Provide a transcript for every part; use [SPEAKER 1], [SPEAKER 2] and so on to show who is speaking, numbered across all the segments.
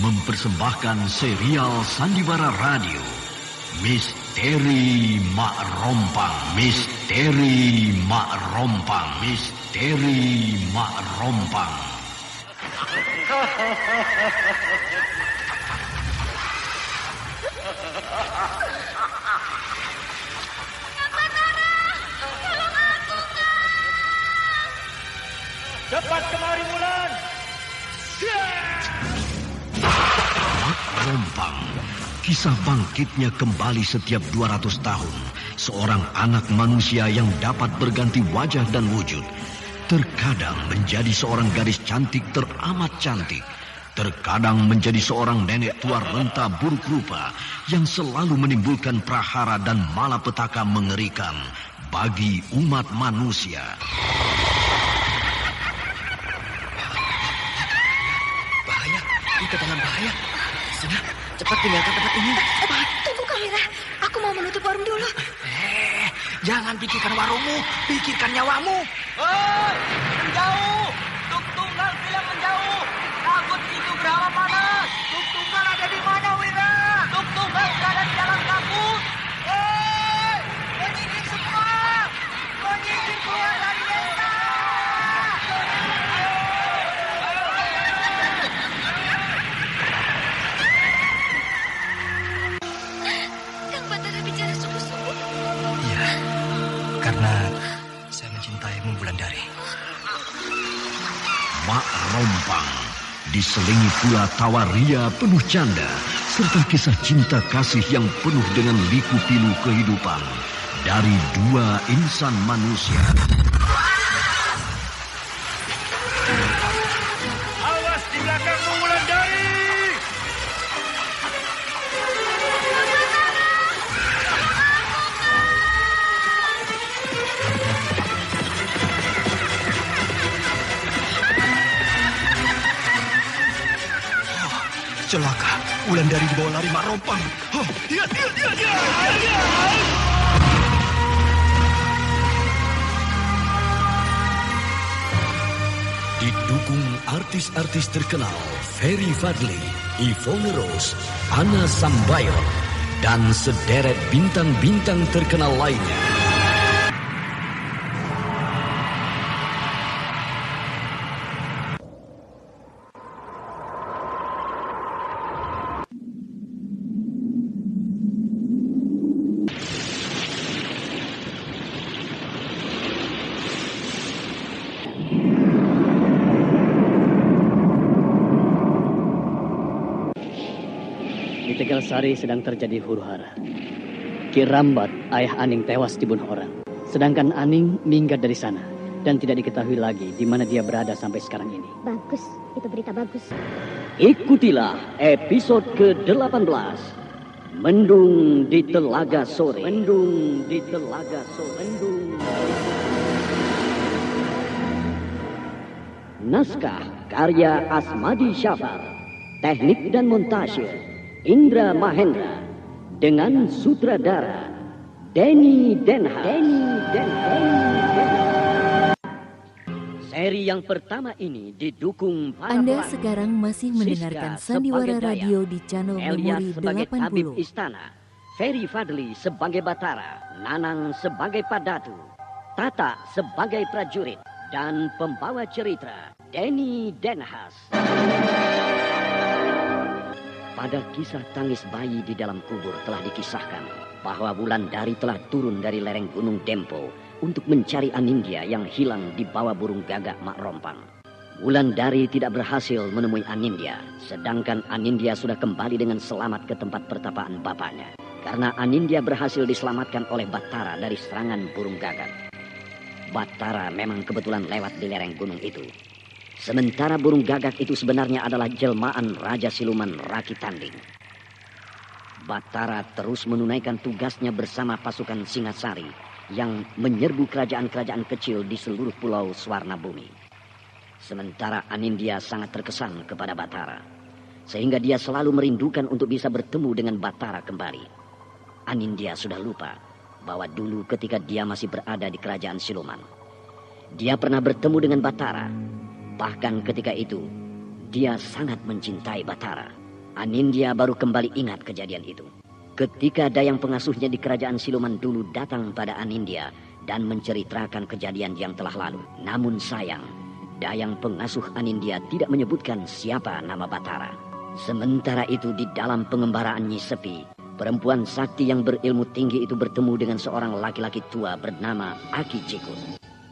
[SPEAKER 1] mempersembahkan serial Sandiwara Radio Misteri Mak Rompang. Misteri Mak Rompang. Misteri Mak Rompang.
[SPEAKER 2] Cepat kemari, Wulan.
[SPEAKER 1] Mak Rompang. Kisah bangkitnya kembali setiap 200 tahun. Seorang anak manusia yang dapat berganti wajah dan wujud. Terkadang menjadi seorang gadis cantik teramat cantik. Terkadang menjadi seorang nenek tua renta buruk rupa yang selalu menimbulkan prahara dan malapetaka mengerikan bagi umat manusia.
[SPEAKER 3] Bahaya, ini kedalam bahaya. Sudah, cepat tinggalkan tempat ini.
[SPEAKER 4] Tunggu Kamira, aku mau menutup warung dulu.
[SPEAKER 3] Jangan pikirkan warungmu, pikirkan nyawamu.
[SPEAKER 2] Hei, menjauh. Tuk Tunggal bilang menjauh. Takut itu berhawa panas. Tuk Tunggal ada di mana, Wira? Tuk Tunggal berada di dalam kampus. Hei, menyingkir semua. Menyingkir keluar dari desa.
[SPEAKER 4] Kang Batara bicara sungguh-sungguh.
[SPEAKER 3] Iya, karena saya mencintaimu, Wulandari.
[SPEAKER 1] Mak Rompang diselingi pula tawa ria penuh canda serta kisah cinta kasih yang penuh dengan liku-pilu kehidupan dari dua insan manusia.
[SPEAKER 2] Awas di belakangmu, Wulandari.
[SPEAKER 3] Celaka, Wulandari dibawa lari Mak Rompang. Iya.
[SPEAKER 1] Didukung artis-artis terkenal Ferry Fadli, Yvonne Rose, Anna Sambayon, dan sederet bintang-bintang terkenal lainnya.
[SPEAKER 5] Di Tegalsari sedang terjadi huru-hara. Ki Rambat, ayah Aning tewas dibunuh orang. Sedangkan Aning minggat dari sana dan tidak diketahui lagi di mana dia berada sampai sekarang ini.
[SPEAKER 4] Bagus, itu berita bagus.
[SPEAKER 5] Ikutilah episode ke-18. Mendung di Telaga Sore. Mendung di Telaga Sore. Mendung. Naskah karya Asmadi Syafar. Teknik dan montase Indra Mahendra dengan sutradara Denny Denhas. Seri yang pertama ini didukung para
[SPEAKER 6] Anda
[SPEAKER 5] pelakon.
[SPEAKER 6] sekarang masih mendengarkan
[SPEAKER 5] Siska
[SPEAKER 6] Sandiwara
[SPEAKER 5] sebagai
[SPEAKER 6] Radio
[SPEAKER 5] Dayang,
[SPEAKER 6] di channel
[SPEAKER 5] Elias
[SPEAKER 6] Memori
[SPEAKER 5] sebagai Tabib
[SPEAKER 6] 80.
[SPEAKER 5] Istana, Ferry Fadli sebagai Batara, Nanang sebagai Padatu, Tata sebagai prajurit, dan pembawa cerita Denny Denhas. Pada kisah tangis bayi di dalam kubur telah dikisahkan bahwa Wulandari telah turun dari lereng Gunung Dempo untuk mencari Anindya yang hilang di bawah burung gagak Mak Rompang. Wulandari tidak berhasil menemui Anindya, sedangkan Anindya sudah kembali dengan selamat ke tempat pertapaan bapaknya. Karena Anindya berhasil diselamatkan oleh Batara dari serangan burung gagak. Batara memang kebetulan lewat di lereng gunung itu. Sementara burung gagak itu sebenarnya adalah jelmaan Raja Siluman Raki Tanding. Batara terus menunaikan tugasnya bersama pasukan Singasari yang menyerbu kerajaan-kerajaan kecil di seluruh pulau Swarna Bumi. Sementara Anindya sangat terkesan kepada Batara, sehingga dia selalu merindukan untuk bisa bertemu dengan Batara kembali. Anindya sudah lupa bahwa dulu ketika dia masih berada di kerajaan Siluman, dia pernah bertemu dengan Batara. Bahkan ketika itu, dia sangat mencintai Batara. Anindya baru kembali ingat kejadian itu. Ketika dayang pengasuhnya di kerajaan Siluman dulu datang pada Anindya dan menceritakan kejadian yang telah lalu. Namun sayang, dayang pengasuh Anindya tidak menyebutkan siapa nama Batara. Sementara itu di dalam pengembaraan Nyi Sepi, perempuan sakti yang berilmu tinggi itu bertemu dengan seorang laki-laki tua bernama Aki Cikun.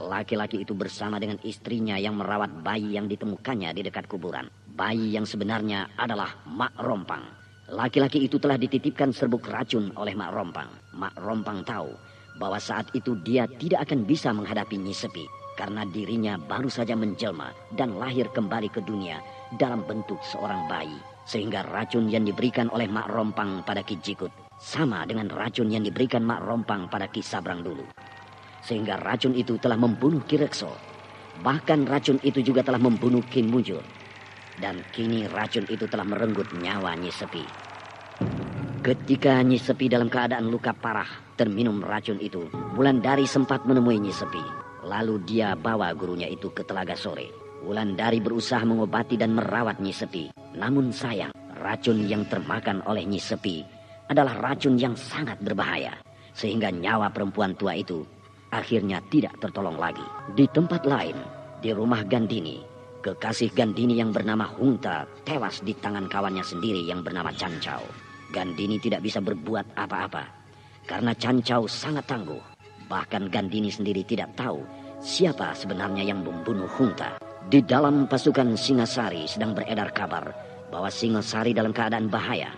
[SPEAKER 5] Laki-laki itu bersama dengan istrinya yang merawat bayi yang ditemukannya di dekat kuburan. Bayi yang sebenarnya adalah Mak Rompang. Laki-laki itu telah dititipkan serbuk racun oleh Mak Rompang. Mak Rompang tahu bahwa saat itu dia tidak akan bisa menghadapi Nyi Sepi karena dirinya baru saja menjelma dan lahir kembali ke dunia dalam bentuk seorang bayi. Sehingga racun yang diberikan oleh Mak Rompang pada Ki Jikut sama dengan racun yang diberikan Mak Rompang pada Ki Sabrang dulu. Sehingga racun itu telah membunuh Ki Rekso. Bahkan racun itu juga telah membunuh Ki Mujur. Dan kini racun itu telah merenggut nyawa Nyi Sepi. Ketika Nyi Sepi dalam keadaan luka parah terminum racun itu, Wulandari sempat menemui Nyi Sepi. Lalu dia bawa gurunya itu ke Telaga Sore. Wulandari berusaha mengobati dan merawat Nyi Sepi. Namun sayang, racun yang termakan oleh Nyi Sepi adalah racun yang sangat berbahaya. Sehingga nyawa perempuan tua itu akhirnya tidak tertolong lagi. Di tempat lain, di rumah Gandini, kekasih Gandini yang bernama Hungta tewas di tangan kawannya sendiri yang bernama Cancau. Gandini tidak bisa berbuat apa-apa karena Cancau sangat tangguh. Bahkan Gandini sendiri tidak tahu siapa sebenarnya yang membunuh Hungta. Di dalam pasukan Singasari sedang beredar kabar bahwa Singosari dalam keadaan bahaya.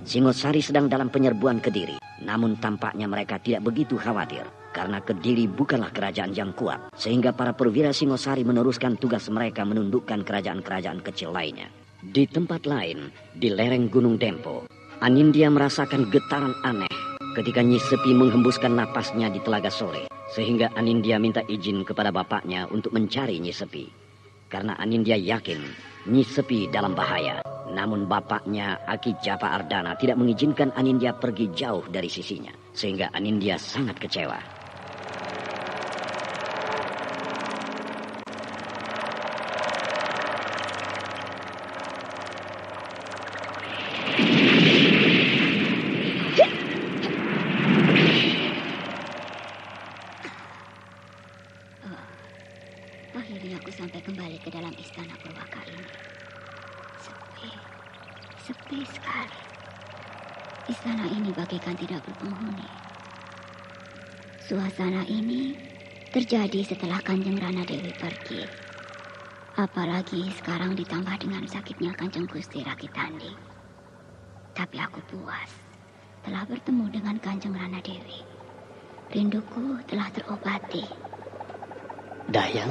[SPEAKER 5] Singosari sedang dalam penyerbuan Kediri. Namun tampaknya mereka tidak begitu khawatir karena Kediri bukanlah kerajaan yang kuat, sehingga para perwira Singosari meneruskan tugas mereka menundukkan kerajaan-kerajaan kecil lainnya. Di tempat lain, di lereng Gunung Dempo, Anindya merasakan getaran aneh ketika Nyi Sepi menghembuskan napasnya di Telaga Sore, sehingga Anindya minta izin kepada bapaknya untuk mencari Nyi Sepi. Karena Anindya yakin Nyi Sepi dalam bahaya. Namun bapaknya Aki Japa Ardana tidak mengizinkan Anindya pergi jauh dari sisinya, sehingga Anindya sangat kecewa.
[SPEAKER 4] Akhirnya aku sampai kembali ke dalam istana Purwaka ini. Sepi sekali. Istana ini bagaikan tidak berpenghuni. Suasana ini terjadi setelah Kanjeng Rana Dewi pergi. Apalagi sekarang ditambah dengan sakitnya Kanjeng Gusti Rakitandi. Tapi aku puas telah bertemu dengan Kanjeng Rana Dewi. Rinduku telah terobati.
[SPEAKER 5] Dayang?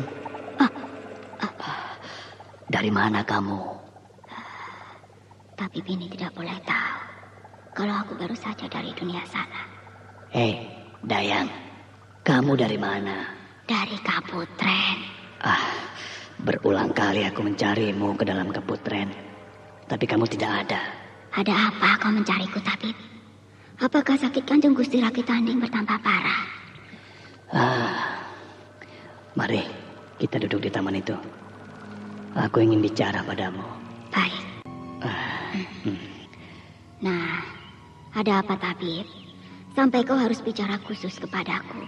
[SPEAKER 5] Dari mana kamu?
[SPEAKER 4] Tapi Bini tidak boleh tahu kalau aku baru saja dari dunia sana.
[SPEAKER 5] Dayang, kamu dari mana?
[SPEAKER 4] Dari Kaputren.
[SPEAKER 5] Berulang kali aku mencarimu ke dalam Kaputren, tapi kamu tidak ada.
[SPEAKER 4] Ada apa kau mencariku, Tabib? Apakah sakit Kanjeng Gusti Rakitanding bertambah parah?
[SPEAKER 5] Mari kita duduk di taman itu. Aku ingin bicara padamu.
[SPEAKER 4] Baik. Nah, ada apa, Tabib? Sampai kau harus bicara khusus kepadaku.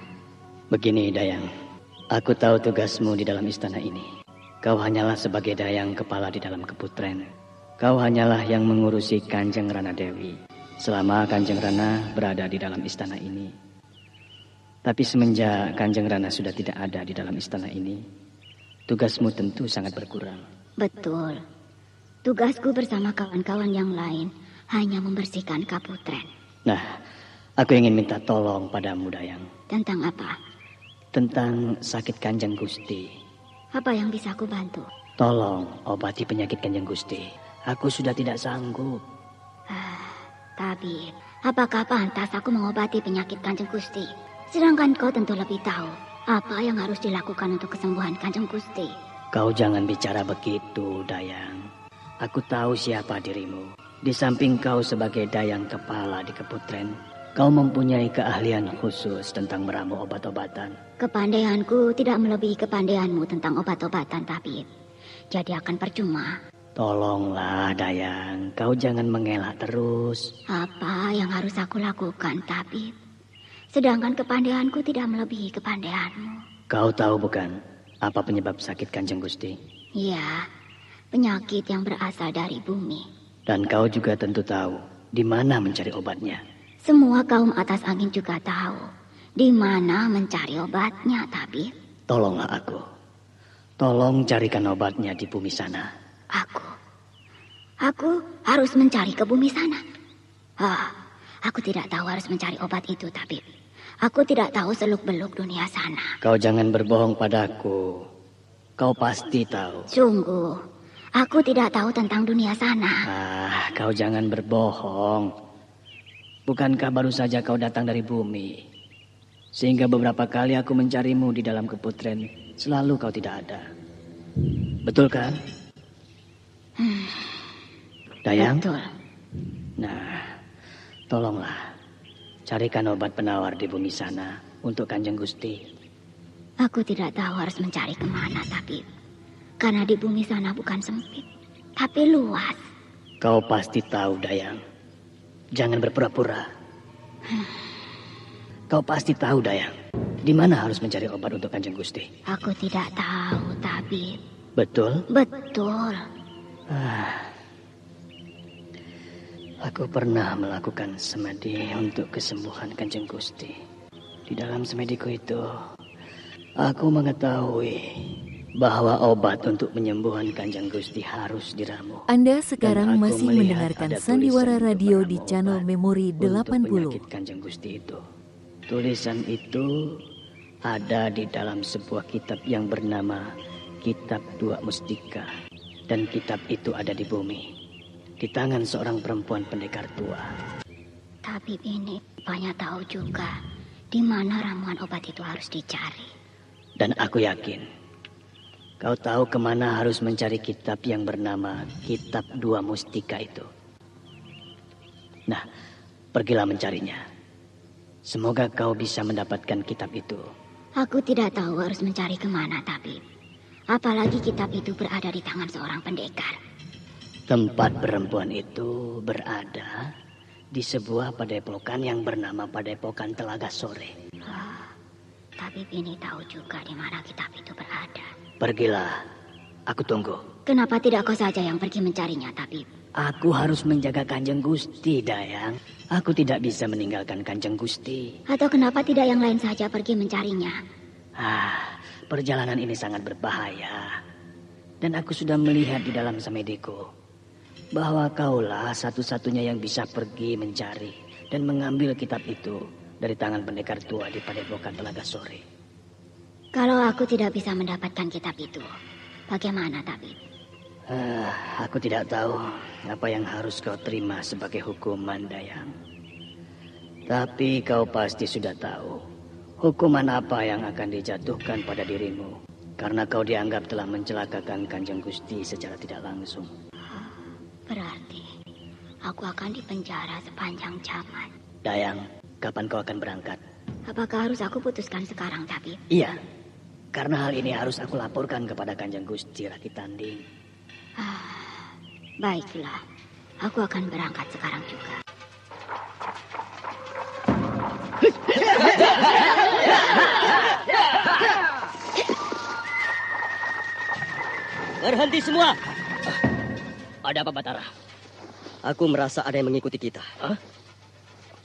[SPEAKER 7] Begini, Dayang. Aku tahu tugasmu di dalam istana ini. Kau hanyalah sebagai Dayang kepala di dalam Kaputren. Kau hanyalah yang mengurusi Kanjeng Rana Dewi selama Kanjeng Rana berada di dalam istana ini. Tapi semenjak Kanjeng Rana sudah tidak ada di dalam istana ini, tugasmu tentu sangat berkurang.
[SPEAKER 4] Betul. Tugasku bersama kawan-kawan yang lain hanya membersihkan Kaputren.
[SPEAKER 7] Nah, aku ingin minta tolong padamu, Dayang.
[SPEAKER 4] Tentang apa?
[SPEAKER 7] Tentang sakit Kanjeng Gusti.
[SPEAKER 4] Apa yang bisa aku bantu?
[SPEAKER 7] Tolong obati penyakit Kanjeng Gusti. Aku sudah tidak sanggup.
[SPEAKER 4] Tabib, apakah pantas aku mengobati penyakit Kanjeng Gusti? Sedangkan kau tentu lebih tahu apa yang harus dilakukan untuk kesembuhan Kanjeng Gusti.
[SPEAKER 7] Kau jangan bicara begitu, Dayang. Aku tahu siapa dirimu. Di samping kau sebagai Dayang kepala di Kaputren, kau mempunyai keahlian khusus tentang meramu obat-obatan.
[SPEAKER 4] Kepandaianku tidak melebihi kepandaianmu tentang obat-obatan, Tabib. Jadi akan percuma
[SPEAKER 7] Tolonglah Dayang, kau jangan mengelak terus.
[SPEAKER 4] Apa yang harus aku lakukan, tabib? Sedangkan kepandaianku tidak melebihi kepandaianmu.
[SPEAKER 7] Kau tahu bukan apa penyebab sakit Kanjeng Gusti?
[SPEAKER 4] Iya, penyakit yang berasal dari bumi.
[SPEAKER 7] Dan kau juga tentu tahu di mana mencari obatnya.
[SPEAKER 4] Semua kaum atas angin juga tahu di mana mencari obatnya, tabib.
[SPEAKER 7] Tolonglah aku. Tolong carikan obatnya di bumi sana.
[SPEAKER 4] Aku harus mencari ke bumi sana. Aku tidak tahu harus mencari obat itu, tabib. Aku tidak tahu seluk-beluk dunia sana.
[SPEAKER 7] Kau jangan berbohong padaku. Kau pasti tahu.
[SPEAKER 4] Sungguh, aku tidak tahu tentang dunia sana.
[SPEAKER 7] Kau jangan berbohong. Bukankah baru saja kau datang dari bumi? Sehingga beberapa kali aku mencarimu di dalam keputren, selalu kau tidak ada. Betul kan? Dayang?
[SPEAKER 4] Betul.
[SPEAKER 7] Nah, tolonglah. Carikan obat penawar di bumi sana untuk Kanjeng Gusti.
[SPEAKER 4] Aku tidak tahu harus mencari kemana, tabib. Karena di bumi sana bukan sempit, tapi luas.
[SPEAKER 7] Kau pasti tahu, Dayang. Jangan berpura-pura. Kau pasti tahu, Dayang. Di mana harus mencari obat untuk Kanjeng Gusti?
[SPEAKER 4] Aku tidak tahu, tabib.
[SPEAKER 7] Betul?
[SPEAKER 4] Betul.
[SPEAKER 7] Aku pernah melakukan semedi untuk kesembuhan Kanjeng Gusti. Di dalam semediku itu, aku mengetahui bahwa obat untuk penyembuhan Kanjeng Gusti harus diramu.
[SPEAKER 6] Anda sekarang
[SPEAKER 7] Dan aku
[SPEAKER 6] masih
[SPEAKER 7] melihat
[SPEAKER 6] mendengarkan
[SPEAKER 7] ada
[SPEAKER 6] Sandiwara
[SPEAKER 7] tulisan
[SPEAKER 6] Radio
[SPEAKER 7] bernama
[SPEAKER 6] di channel
[SPEAKER 7] obat
[SPEAKER 6] Memori
[SPEAKER 7] untuk
[SPEAKER 6] 80.
[SPEAKER 7] penyakit Kanjeng Gusti itu. Tulisan itu ada di dalam sebuah kitab yang bernama Kitab Dua Mustika. Dan kitab itu ada di bumi, di tangan seorang perempuan pendekar tua.
[SPEAKER 4] Tabib ini banyak tahu juga di mana ramuan obat itu harus dicari.
[SPEAKER 7] Dan aku yakin kau tahu kemana harus mencari kitab yang bernama Kitab Dua Mustika itu. Nah, pergilah mencarinya. Semoga kau bisa mendapatkan kitab itu.
[SPEAKER 4] Aku tidak tahu harus mencari kemana, tabib. Apalagi kitab itu berada di tangan seorang pendekar.
[SPEAKER 7] Tempat perempuan itu berada di sebuah padepokan yang bernama Padepokan Telaga Sore.
[SPEAKER 4] Tabib ini tahu juga di mana kitab itu berada.
[SPEAKER 7] Pergilah, aku tunggu.
[SPEAKER 4] Kenapa tidak kau saja yang pergi mencarinya, tabib?
[SPEAKER 7] Aku harus menjaga Kanjeng Gusti, Dayang. Aku tidak bisa meninggalkan Kanjeng Gusti.
[SPEAKER 4] Atau kenapa tidak yang lain saja pergi mencarinya?
[SPEAKER 7] Perjalanan ini sangat berbahaya. Dan aku sudah melihat di dalam semediku bahwa kaulah satu-satunya yang bisa pergi mencari dan mengambil kitab itu dari tangan pendekar tua di Padepokan Telaga Sore.
[SPEAKER 4] Kalau aku tidak bisa mendapatkan kitab itu, bagaimana, tabib?
[SPEAKER 7] Aku tidak tahu apa yang harus kau terima sebagai hukuman, Dayang. Tapi kau pasti sudah tahu hukuman apa yang akan dijatuhkan pada dirimu karena kau dianggap telah mencelakakan Kanjeng Gusti secara tidak langsung.
[SPEAKER 4] Berarti aku akan dipenjara sepanjang zaman.
[SPEAKER 7] Dayang, kapan kau akan berangkat?
[SPEAKER 4] Apakah harus aku putuskan sekarang, tabib?
[SPEAKER 7] Iya, karena hal ini harus aku laporkan kepada Kanjeng Gusti Rakitanding.
[SPEAKER 4] Baiklah, aku akan berangkat sekarang juga.
[SPEAKER 3] Berhenti semua. Ada apa, Batara? Aku merasa ada yang mengikuti kita.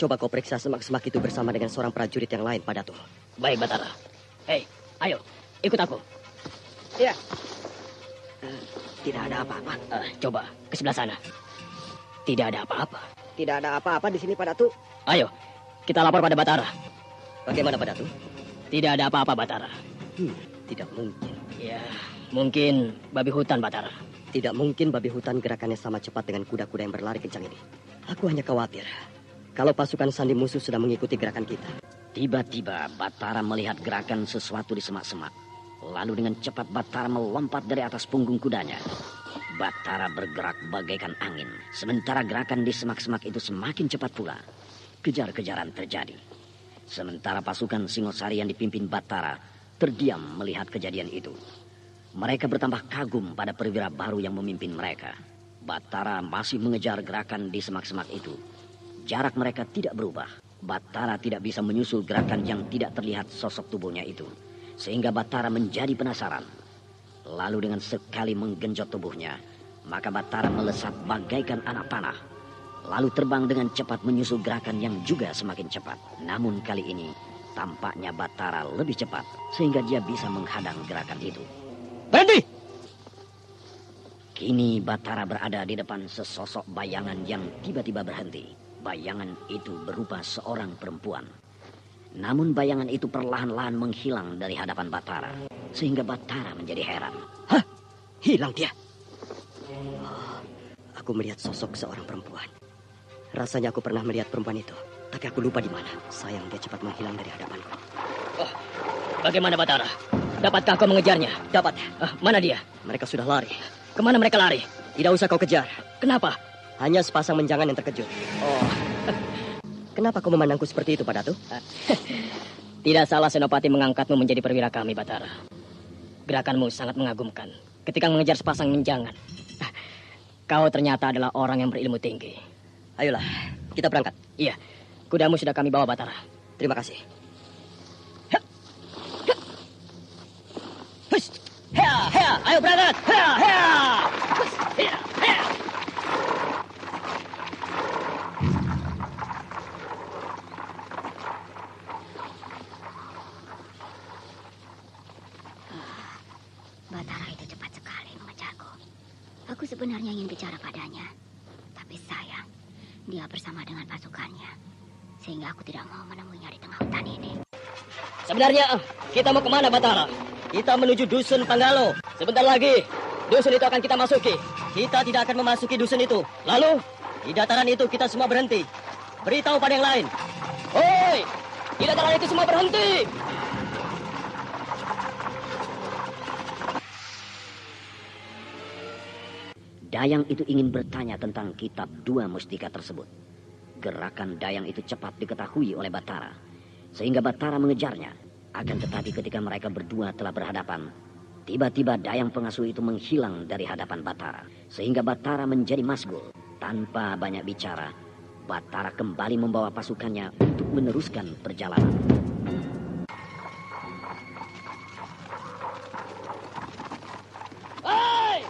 [SPEAKER 3] Coba kau periksa semak-semak itu bersama dengan seorang prajurit yang lain, Padatul.
[SPEAKER 7] Baik, Batara. Hei, ayo, ikut aku.
[SPEAKER 3] Iya. Tidak ada apa-apa.
[SPEAKER 7] Coba ke sebelah sana. Tidak ada apa-apa.
[SPEAKER 3] Tidak ada apa-apa di sini, Padatu.
[SPEAKER 7] Ayo, kita lapor pada Batara.
[SPEAKER 3] Bagaimana, Padatu?
[SPEAKER 7] Tidak ada apa-apa, Batara.
[SPEAKER 3] Tidak mungkin.
[SPEAKER 7] Ya, mungkin babi hutan, Batara.
[SPEAKER 3] Tidak mungkin babi hutan gerakannya sama cepat dengan kuda-kuda yang berlari kencang ini. Aku hanya khawatir kalau pasukan sandi musuh sudah mengikuti gerakan kita.
[SPEAKER 5] Tiba-tiba Batara melihat gerakan sesuatu di semak-semak. Lalu dengan cepat Batara melompat dari atas punggung kudanya. Batara bergerak bagaikan angin. Sementara gerakan di semak-semak itu semakin cepat pula. Kejar-kejaran terjadi. Sementara pasukan Singosari yang dipimpin Batara terdiam melihat kejadian itu. Mereka bertambah kagum pada perwira baru yang memimpin mereka. Batara masih mengejar gerakan di semak-semak itu. Jarak mereka tidak berubah. Batara tidak bisa menyusul gerakan yang tidak terlihat sosok tubuhnya itu. Sehingga Batara menjadi penasaran. Lalu dengan sekali menggenjot tubuhnya, maka Batara melesat bagaikan anak panah. Lalu terbang dengan cepat menyusul gerakan yang juga semakin cepat. Namun kali ini, tampaknya Batara lebih cepat, sehingga dia bisa menghadang gerakan itu.
[SPEAKER 3] Berhenti!
[SPEAKER 5] Kini Batara berada di depan sesosok bayangan yang tiba-tiba berhenti. Bayangan itu berupa seorang perempuan. Namun bayangan itu perlahan-lahan menghilang dari hadapan Batara. Sehingga Batara menjadi heran.
[SPEAKER 3] Hah? Hilang dia? Oh, aku melihat sosok seorang perempuan. Rasanya aku pernah melihat perempuan itu. Tapi aku lupa di mana. Sayang dia cepat menghilang dari hadapanku.
[SPEAKER 7] Oh, bagaimana Batara? Dapatkah kau mengejarnya?
[SPEAKER 3] Dapat.
[SPEAKER 7] Mana dia?
[SPEAKER 3] Mereka sudah lari.
[SPEAKER 7] Kemana mereka lari?
[SPEAKER 3] Tidak usah kau kejar.
[SPEAKER 7] Kenapa?
[SPEAKER 3] Hanya sepasang menjangan yang terkejut.
[SPEAKER 7] Oh,
[SPEAKER 3] Kenapa kau memandangku seperti itu, Pak Datu?
[SPEAKER 7] tidak salah Senopati mengangkatmu menjadi perwira kami, Batara. Gerakanmu sangat mengagumkan ketika mengejar sepasang menjangan. Kau ternyata adalah orang yang berilmu tinggi.
[SPEAKER 3] Ayolah, kita berangkat.
[SPEAKER 7] Iya, kudamu sudah kami bawa, Batara.
[SPEAKER 3] Terima kasih.
[SPEAKER 7] Ayo berangkat.
[SPEAKER 4] Batara itu cepat sekali mengejarku. Aku sebenarnya ingin bicara padanya. Tapi sayang, dia bersama dengan pasukannya. Sehingga aku tidak mau menemuinya di tengah hutan ini.
[SPEAKER 7] Sebenarnya kita mau kemana, Batara?
[SPEAKER 3] Kita menuju Dusun Panggalo.
[SPEAKER 7] Sebentar lagi, dusun itu akan kita masuki.
[SPEAKER 3] Kita tidak akan memasuki dusun itu. Lalu, di dataran itu kita semua berhenti. Beritahu pada yang lain.
[SPEAKER 7] Hoi, di dataran itu semua berhenti.
[SPEAKER 5] Dayang itu ingin bertanya tentang kitab dua mustika tersebut. Gerakan Dayang itu cepat diketahui oleh Batara. Sehingga Batara mengejarnya. Akan tetapi ketika mereka berdua telah berhadapan, tiba-tiba Dayang pengasuh itu menghilang dari hadapan Batara. Sehingga Batara menjadi masgul. Tanpa banyak bicara, Batara kembali membawa pasukannya untuk meneruskan perjalanan.
[SPEAKER 7] Hei,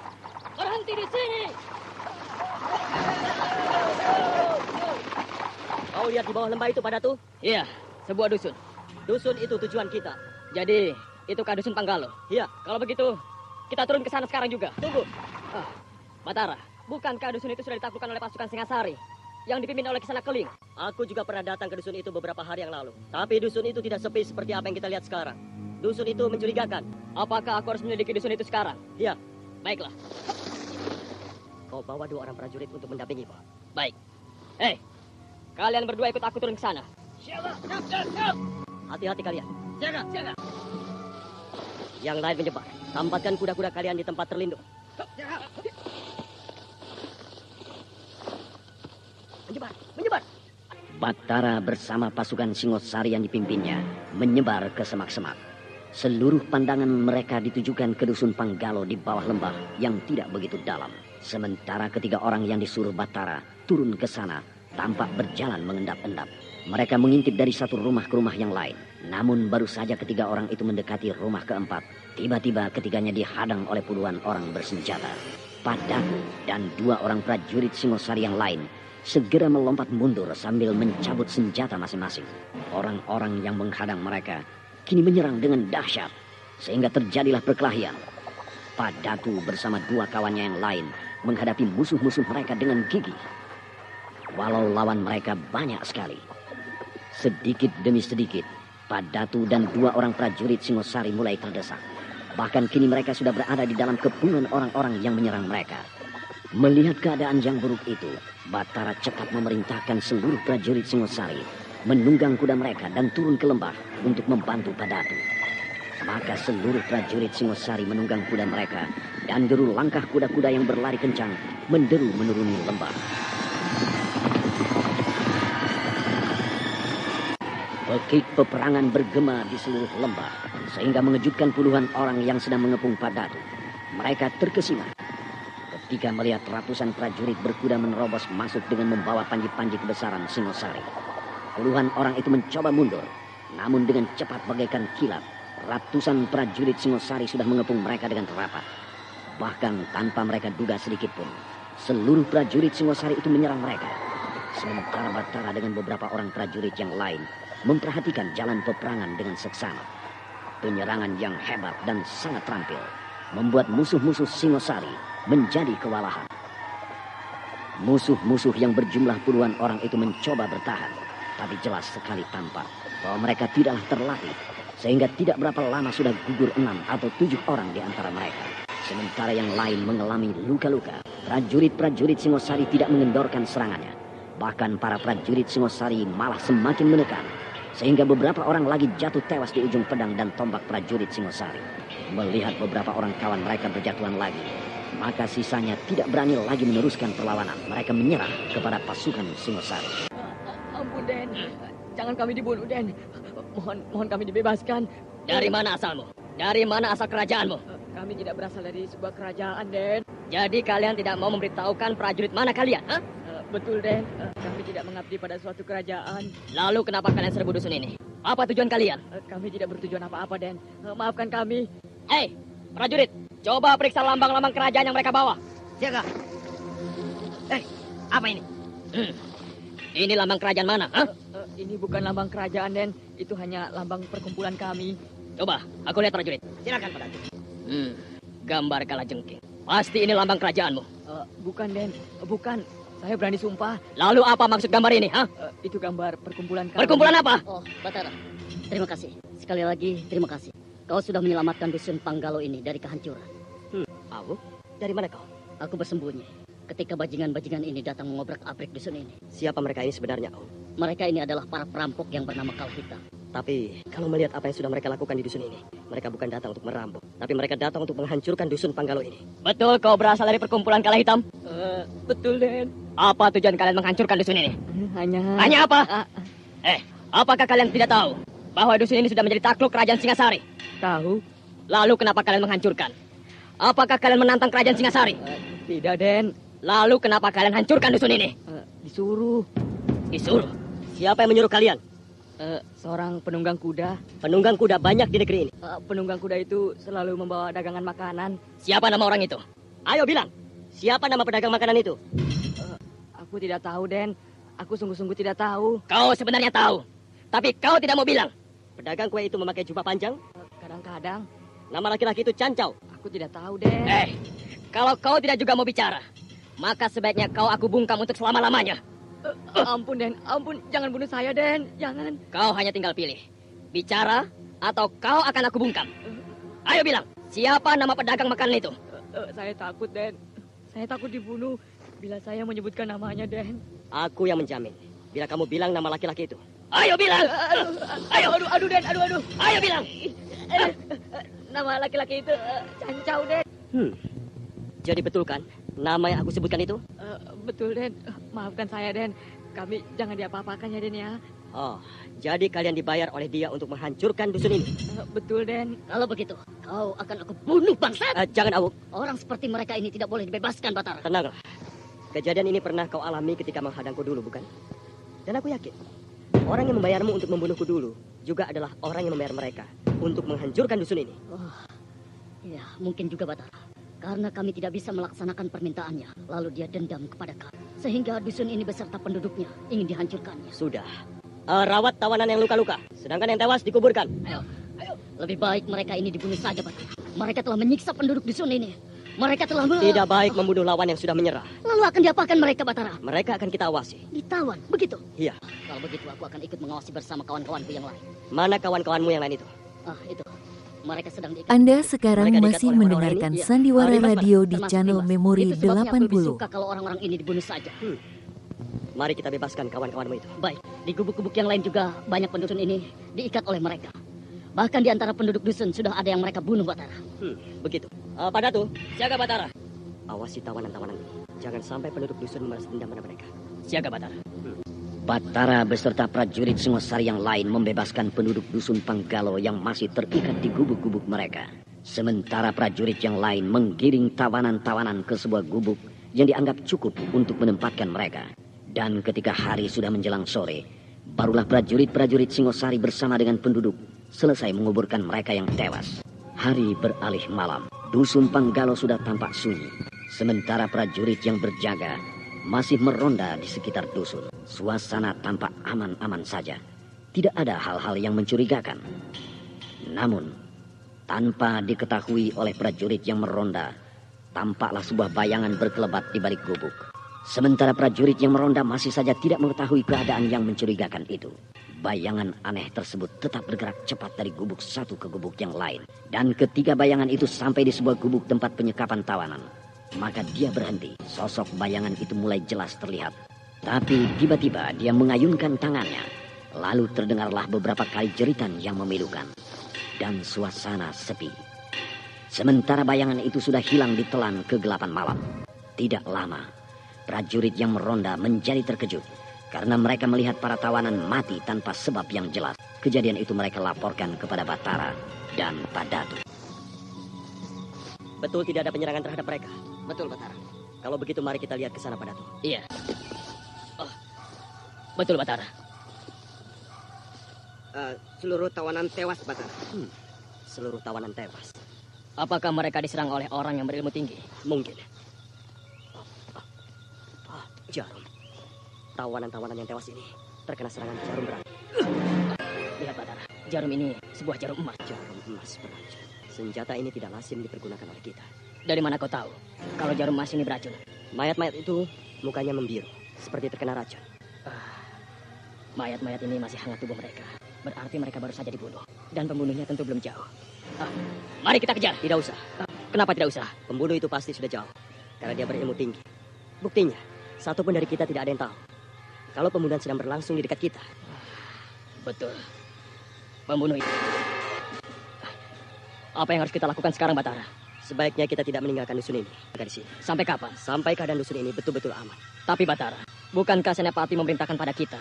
[SPEAKER 7] berhenti di sini.
[SPEAKER 3] Kau lihat di bawah lembah itu, Pak Datu?
[SPEAKER 7] Iya, sebuah dusun.
[SPEAKER 3] Dusun itu tujuan kita.
[SPEAKER 7] Jadi, itukah dusun Panggalo?
[SPEAKER 3] Iya.
[SPEAKER 7] Kalau begitu, kita turun ke sana sekarang juga.
[SPEAKER 3] Tunggu.
[SPEAKER 7] Batara, bukankah dusun itu sudah ditaklukkan oleh pasukan Singasari yang dipimpin oleh Kisana Keling?
[SPEAKER 3] Aku juga pernah datang ke dusun itu beberapa hari yang lalu. Tapi dusun itu tidak sepi seperti apa yang kita lihat sekarang. Dusun itu mencurigakan.
[SPEAKER 7] Apakah aku harus menyelidiki dusun itu sekarang?
[SPEAKER 3] Iya.
[SPEAKER 7] Baiklah.
[SPEAKER 3] Kau bawa 2 orang prajurit untuk mendampingimu.
[SPEAKER 7] Baik. Hei, kalian berdua ikut aku turun ke sana.
[SPEAKER 2] Siap.
[SPEAKER 3] Hati-hati kalian.
[SPEAKER 2] Jaga.
[SPEAKER 3] Yang lain menyebar. Tampatkan kuda-kuda kalian di tempat terlindung. Menyebar.
[SPEAKER 5] Batara bersama pasukan Singosari yang dipimpinnya menyebar ke semak-semak. Seluruh pandangan mereka ditujukan ke dusun Panggalo di bawah lembah yang tidak begitu dalam. Sementara ketiga orang yang disuruh Batara turun ke sana tampak berjalan mengendap-endap. Mereka mengintip dari satu rumah ke rumah yang lain. Namun baru saja ketiga orang itu mendekati rumah keempat, tiba-tiba ketiganya dihadang oleh puluhan orang bersenjata. Padaku dan 2 orang prajurit Singosari yang lain segera melompat mundur sambil mencabut senjata masing-masing. Orang-orang yang menghadang mereka kini menyerang dengan dahsyat, sehingga terjadilah perkelahian. Padatu bersama 2 kawannya yang lain menghadapi musuh-musuh mereka dengan gigih. Walau lawan mereka banyak sekali, sedikit demi sedikit Padatu dan 2 orang prajurit Singosari mulai terdesak. Bahkan kini mereka sudah berada di dalam kepungan orang-orang yang menyerang mereka. Melihat keadaan yang buruk itu, Batara cepat memerintahkan seluruh prajurit Singosari menunggang kuda mereka dan turun ke lembah untuk membantu Padatu. Maka seluruh prajurit Singosari menunggang kuda mereka dan deru langkah kuda-kuda yang berlari kencang menderu menuruni lembah. Pekik peperangan bergema di seluruh lembah sehingga mengejutkan puluhan orang yang sedang mengepung Padatu. Mereka terkesima ketika melihat ratusan prajurit berkuda menerobos masuk dengan membawa panji-panji kebesaran Singosari. Puluhan orang itu mencoba mundur, namun dengan cepat bagaikan kilat, ratusan prajurit Singosari sudah mengepung mereka dengan rapat. Bahkan tanpa mereka duga sedikit pun, seluruh prajurit Singosari itu menyerang mereka. Sementara Batara dengan beberapa orang prajurit yang lain memperhatikan jalan peperangan dengan seksama. Penyerangan yang hebat dan sangat terampil membuat musuh-musuh Singosari menjadi kewalahan. Musuh-musuh yang berjumlah puluhan orang itu mencoba bertahan, tapi jelas sekali tampak bahwa mereka tidaklah terlatih, sehingga tidak berapa lama sudah gugur 6 atau 7 orang di antara mereka. Sementara yang lain mengalami luka-luka. Prajurit-prajurit Singosari tidak mengendorkan serangannya. Bahkan para prajurit Singosari malah semakin menekan, sehingga beberapa orang lagi jatuh tewas di ujung pedang dan tombak prajurit Singosari. Melihat beberapa orang kawan mereka berjatuhan lagi, maka sisanya tidak berani lagi meneruskan perlawanan. Mereka menyerah kepada pasukan Singosari.
[SPEAKER 3] Ampun, Den. Jangan kami dibunuh, Den. Mohon kami dibebaskan.
[SPEAKER 8] Dari mana asalmu? Dari mana asal kerajaanmu?
[SPEAKER 3] Kami tidak berasal dari sebuah kerajaan, Den.
[SPEAKER 8] Jadi kalian tidak mau memberitahukan prajurit mana kalian? Hah?
[SPEAKER 3] Betul, Den. Kami tidak mengabdi pada suatu kerajaan.
[SPEAKER 8] Lalu kenapa kalian serbu dusun ini? Apa tujuan kalian?
[SPEAKER 3] Kami tidak bertujuan apa-apa, Den. Maafkan kami.
[SPEAKER 8] Hei, prajurit, coba periksa lambang-lambang kerajaan yang mereka bawa.
[SPEAKER 3] Siaga.
[SPEAKER 8] Apa ini? Ini lambang kerajaan mana? Hah?
[SPEAKER 3] Ini bukan lambang kerajaan, Den. Itu hanya lambang perkumpulan kami.
[SPEAKER 8] Coba, aku lihat prajurit.
[SPEAKER 3] Silakan, Prajurit.
[SPEAKER 8] Gambar kalajengking. Pasti ini lambang kerajaanmu.
[SPEAKER 3] Bukan, Den. Bukan. Saya berani sumpah.
[SPEAKER 8] Lalu apa maksud gambar ini? Hah?
[SPEAKER 3] Itu gambar perkumpulan kami.
[SPEAKER 8] Perkumpulan apa?
[SPEAKER 5] Oh, Batara. Terima kasih. Sekali lagi, terima kasih. Kau sudah menyelamatkan dusun Panggalo ini dari kehancuran.
[SPEAKER 3] Aku? Dari mana kau?
[SPEAKER 5] Aku bersembunyi ketika bajingan-bajingan ini datang mengobrak-abrik dusun ini.
[SPEAKER 3] Siapa mereka ini sebenarnya, Om?
[SPEAKER 5] Mereka ini adalah para perampok yang bernama Kala Hitam.
[SPEAKER 3] Tapi kalau melihat apa yang sudah mereka lakukan di dusun ini, mereka bukan datang untuk merampok, tapi mereka datang untuk menghancurkan dusun Panggalo ini.
[SPEAKER 8] Betul kau berasal dari perkumpulan Kala Hitam?
[SPEAKER 3] Betul, Den.
[SPEAKER 8] Apa tujuan kalian menghancurkan dusun ini? Hanya apa? Apakah kalian tidak tahu bahwa dusun ini sudah menjadi takluk kerajaan Singasari?
[SPEAKER 3] Tahu?
[SPEAKER 8] Lalu kenapa kalian menghancurkan? Apakah kalian menantang kerajaan Singasari?
[SPEAKER 3] Tidak, Den.
[SPEAKER 8] Lalu kenapa kalian hancurkan dusun ini?
[SPEAKER 3] Disuruh.
[SPEAKER 8] Disuruh?
[SPEAKER 3] Siapa yang menyuruh kalian? Seorang penunggang kuda. Penunggang kuda banyak di negeri ini. Penunggang kuda itu selalu membawa dagangan makanan.
[SPEAKER 8] Siapa nama orang itu?
[SPEAKER 3] Ayo bilang, siapa nama pedagang makanan itu? Aku tidak tahu, Den. Aku sungguh-sungguh tidak tahu.
[SPEAKER 8] Kau sebenarnya tahu, tapi kau tidak mau bilang.
[SPEAKER 3] Pedagang kue itu memakai jubah panjang? Kadang-kadang. Nama laki-laki itu Cancau. Aku tidak tahu, Den.
[SPEAKER 8] Kalau kau tidak juga mau bicara, maka sebaiknya kau aku bungkam untuk selama-lamanya.
[SPEAKER 3] Ampun, Den. Ampun, jangan bunuh saya, Den. Jangan.
[SPEAKER 8] Kau hanya tinggal pilih. Bicara atau kau akan aku bungkam. Ayo bilang, siapa nama pedagang makanan itu?
[SPEAKER 3] Saya takut, Den. Saya takut dibunuh bila saya menyebutkan namanya, Den.
[SPEAKER 9] Aku yang menjamin. Bila kamu bilang nama laki-laki itu.
[SPEAKER 8] Ayo bilang.
[SPEAKER 3] Aduh, Den. Aduh.
[SPEAKER 8] Ayo bilang.
[SPEAKER 3] Nama laki-laki itu Cancau, Den.
[SPEAKER 9] Jadi betul kan nama yang aku sebutkan itu?
[SPEAKER 3] Betul, Den. Maafkan saya, Den. Kami jangan diapa-apakan ya, Den ya.
[SPEAKER 9] Oh, jadi kalian dibayar oleh dia untuk menghancurkan dusun ini?
[SPEAKER 3] Betul, Den.
[SPEAKER 5] Kalau begitu, kau akan aku bunuh, bangsat.
[SPEAKER 9] Jangan, Awuk.
[SPEAKER 5] Orang seperti mereka ini tidak boleh dibebaskan, Batara.
[SPEAKER 9] Tenanglah. Kejadian ini pernah kau alami ketika menghadangku dulu, bukan? Dan aku yakin, orang yang membayarmu untuk membunuhku dulu juga adalah orang yang membayar mereka untuk menghancurkan dusun ini.
[SPEAKER 5] Oh, ya, mungkin juga, Batara. Karena kami tidak bisa melaksanakan permintaannya, lalu dia dendam kepada kami. Sehingga dusun ini beserta penduduknya ingin dihancurkannya.
[SPEAKER 9] Sudah. Rawat tawanan yang luka-luka, sedangkan yang tewas dikuburkan.
[SPEAKER 5] Ayo. Lebih baik mereka ini dibunuh saja, Batara. Mereka telah menyiksa penduduk dusun ini. Mereka telah
[SPEAKER 9] Tidak baik membunuh lawan yang sudah menyerah.
[SPEAKER 5] Lalu akan diapakan mereka, Batara?
[SPEAKER 9] Mereka akan kita awasi.
[SPEAKER 5] Ditawan, begitu?
[SPEAKER 9] Iya.
[SPEAKER 5] Kalau begitu aku akan ikut mengawasi bersama kawan-kawanku yang lain.
[SPEAKER 9] Mana kawan-kawanmu yang lain itu?
[SPEAKER 5] Itu. Mereka sedang diikat.
[SPEAKER 6] Anda sekarang
[SPEAKER 9] Mereka
[SPEAKER 6] masih
[SPEAKER 9] diikat oleh orang-orang
[SPEAKER 6] mendengarkan
[SPEAKER 9] ini?
[SPEAKER 6] Sandiwara
[SPEAKER 9] Bebas,
[SPEAKER 6] Radio di
[SPEAKER 5] Termasuk
[SPEAKER 6] channel
[SPEAKER 5] bebas.
[SPEAKER 6] Memori
[SPEAKER 5] Itu sebabnya aku lebih
[SPEAKER 6] 80.
[SPEAKER 5] suka kalau orang-orang ini dibunuh saja.
[SPEAKER 9] Mari kita bebaskan kawan-kawanmu itu.
[SPEAKER 5] Baik, di gubuk-gubuk yang lain juga banyak penduduk ini diikat oleh mereka. Bahkan di antara penduduk dusun sudah ada yang mereka bunuh, Batara.
[SPEAKER 9] Begitu. Pak Datu,
[SPEAKER 8] Siaga Batara.
[SPEAKER 9] awasi tawanan-tawanan ini. Jangan sampai penduduk dusun membalas dendam pada mereka.
[SPEAKER 8] Siaga Batara.
[SPEAKER 5] Batara beserta prajurit Singosari yang lain membebaskan penduduk dusun Panggalo yang masih terikat di gubuk-gubuk mereka. Sementara prajurit yang lain menggiring tawanan-tawanan ke sebuah gubuk yang dianggap cukup untuk menempatkan mereka. Dan ketika hari sudah menjelang sore, barulah prajurit-prajurit Singosari bersama dengan penduduk selesai menguburkan mereka yang tewas. Hari beralih malam, dusun Panggalo sudah tampak sunyi. Sementara prajurit yang berjaga masih meronda di sekitar dusun. Suasana tampak aman-aman saja. Tidak ada hal-hal yang mencurigakan. Namun, tanpa diketahui oleh prajurit yang meronda, tampaklah sebuah bayangan berkelebat di balik gubuk. Sementara prajurit yang meronda masih saja tidak mengetahui keadaan yang mencurigakan itu. Bayangan aneh tersebut tetap bergerak cepat dari gubuk satu ke gubuk yang lain. Dan ketika bayangan itu sampai di sebuah gubuk tempat penyekapan tawanan, maka dia berhenti. Sosok bayangan itu mulai jelas terlihat. Tapi tiba-tiba dia mengayunkan tangannya. Lalu terdengarlah beberapa kali jeritan yang memilukan. Dan suasana sepi. Sementara bayangan itu sudah hilang ditelan kegelapan malam. Tidak lama, prajurit yang meronda menjadi terkejut karena mereka melihat para tawanan mati tanpa sebab yang jelas. Kejadian itu mereka laporkan kepada Batara dan Pak Datu.
[SPEAKER 9] Betul tidak ada penyerangan terhadap mereka? Betul, Batara. Kalau begitu mari kita lihat ke sana, Pak Datu.
[SPEAKER 8] Iya. Oh, betul, Batara.
[SPEAKER 3] Seluruh tawanan tewas, Batara.
[SPEAKER 9] Seluruh tawanan tewas.
[SPEAKER 8] Apakah mereka diserang oleh orang yang berilmu tinggi?
[SPEAKER 9] Mungkin. Jarum. Tawanan-tawanan yang tewas ini terkena serangan jarum beracun.
[SPEAKER 8] Lihat, Batara. Jarum ini sebuah jarum emas.
[SPEAKER 9] Jarum emas beracun. Senjata ini tidak lazim dipergunakan oleh kita.
[SPEAKER 8] Dari mana kau tahu kalau jarum emas ini beracun?
[SPEAKER 9] Mayat-mayat itu mukanya membiru, seperti terkena racun.
[SPEAKER 8] Mayat-mayat ini masih hangat tubuh mereka. Berarti mereka baru saja dibunuh. Dan pembunuhnya tentu belum jauh. Mari kita kejar.
[SPEAKER 9] Tidak usah.
[SPEAKER 8] Kenapa tidak usah?
[SPEAKER 9] Pembunuh itu pasti sudah jauh. Karena dia berilmu tinggi. Buktinya, satu pun dari kita tidak ada yang tahu kalau pembunuhan sedang berlangsung di dekat kita.
[SPEAKER 8] Betul. Pembunuh itu. Apa yang harus kita lakukan sekarang, Batara?
[SPEAKER 9] Sebaiknya kita tidak meninggalkan dusun ini. Di sini.
[SPEAKER 8] Sampai kapan?
[SPEAKER 9] Sampai keadaan dusun ini betul-betul aman.
[SPEAKER 8] Tapi Batara, bukankah Senapati memerintahkan pada kita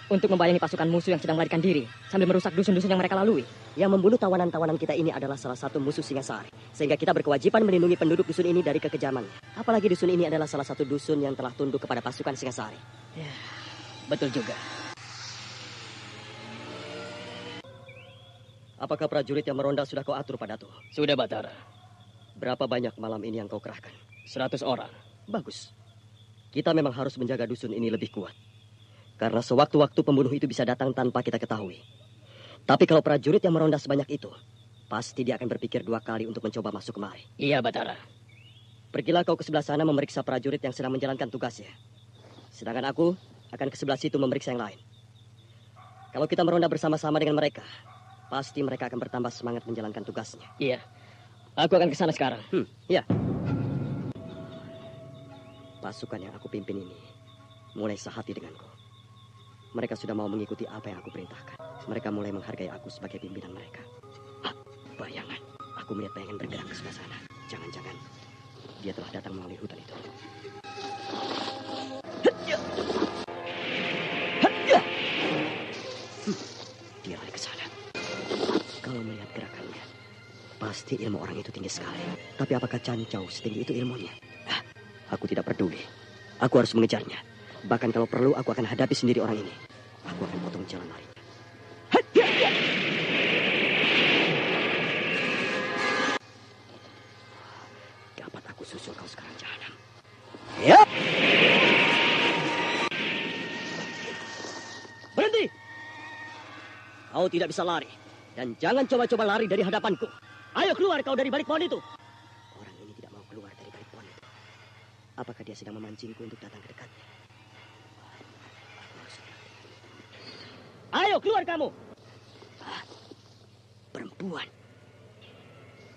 [SPEAKER 8] untuk membayangi pasukan musuh yang sedang melarikan diri sambil merusak dusun-dusun yang mereka lalui?
[SPEAKER 9] Yang membunuh tawanan-tawanan kita ini adalah salah satu musuh Singasari. Sehingga kita berkewajiban melindungi penduduk dusun ini dari kekejamannya. Apalagi dusun ini adalah salah satu dusun yang telah tunduk kepada pasukan Singasari.
[SPEAKER 8] Ya, betul juga.
[SPEAKER 9] Apakah prajurit yang meronda sudah kau atur, Pak Datu?
[SPEAKER 8] Sudah, Batara.
[SPEAKER 9] Berapa banyak malam ini yang kau kerahkan?
[SPEAKER 8] 100 orang.
[SPEAKER 9] Bagus. Kita memang harus menjaga dusun ini lebih kuat. Karena sewaktu-waktu pembunuh itu bisa datang tanpa kita ketahui. Tapi kalau prajurit yang meronda sebanyak itu, pasti dia akan berpikir 2 kali untuk mencoba masuk kemari.
[SPEAKER 8] Iya, Batara.
[SPEAKER 9] Pergilah kau ke sebelah sana memeriksa prajurit yang sedang menjalankan tugasnya. Sedangkan aku akan ke sebelah situ memeriksa yang lain. Kalau kita meronda bersama-sama dengan mereka, pasti mereka akan bertambah semangat menjalankan tugasnya.
[SPEAKER 8] Iya. Aku akan ke sana sekarang.
[SPEAKER 9] Iya. Pasukan yang aku pimpin ini mulai sehati denganku. Mereka sudah mau mengikuti apa yang aku perintahkan. Mereka mulai menghargai aku sebagai pimpinan mereka. Bayangan. Aku melihat bayangan bergerak ke sebelah sana. Jangan-jangan dia telah datang melalui hutan itu. Dia lari ke sana. Kalau melihat gerakannya, pasti ilmu orang itu tinggi sekali. Tapi apakah Cancau setinggi itu ilmunya? Aku tidak peduli. Aku harus mengejarnya. Bahkan kalau perlu, aku akan hadapi sendiri orang ini. Aku akan potong jalan larinya. Dapat aku susul kau sekarang, Jahanam. Ya! Berhenti! Kau tidak bisa lari. Dan jangan coba-coba lari dari hadapanku. Ayo keluar kau dari balik pohon itu. Orang ini tidak mau keluar dari balik pohon itu. Apakah dia sedang memancingku untuk datang ke dekatnya? Ayo keluar kamu. Perempuan.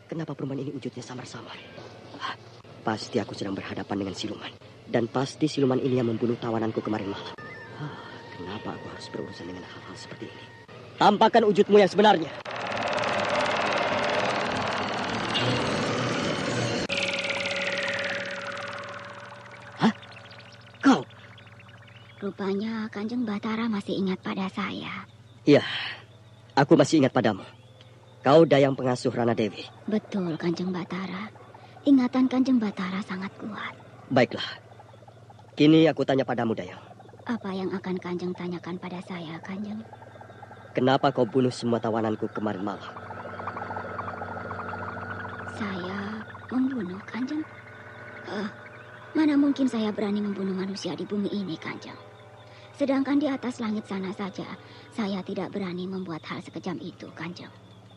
[SPEAKER 9] Kenapa perempuan ini wujudnya samar-samar? Pasti aku sedang berhadapan dengan siluman. Dan pasti siluman ini yang membunuh tawananku kemarin malam. Kenapa aku harus berurusan dengan hal-hal seperti ini? Tampakkan wujudmu yang sebenarnya. Kau?
[SPEAKER 4] Rupanya Kanjeng Batara masih ingat pada saya.
[SPEAKER 9] Iya, aku masih ingat padamu.
[SPEAKER 3] Kau Dayang pengasuh Rana Dewi.
[SPEAKER 4] Betul, Kanjeng Batara. Ingatan Kanjeng Batara sangat kuat.
[SPEAKER 3] Baiklah. Kini aku tanya padamu, Dayang.
[SPEAKER 4] Apa yang akan Kanjeng tanyakan pada saya, Kanjeng?
[SPEAKER 3] Kenapa kau bunuh semua tawananku kemarin malam?
[SPEAKER 4] Saya membunuh, Kanjeng? Mana mungkin saya berani membunuh manusia di bumi ini, Kanjeng? Sedangkan di atas langit sana saja, saya tidak berani membuat hal sekejam itu, Kanjeng.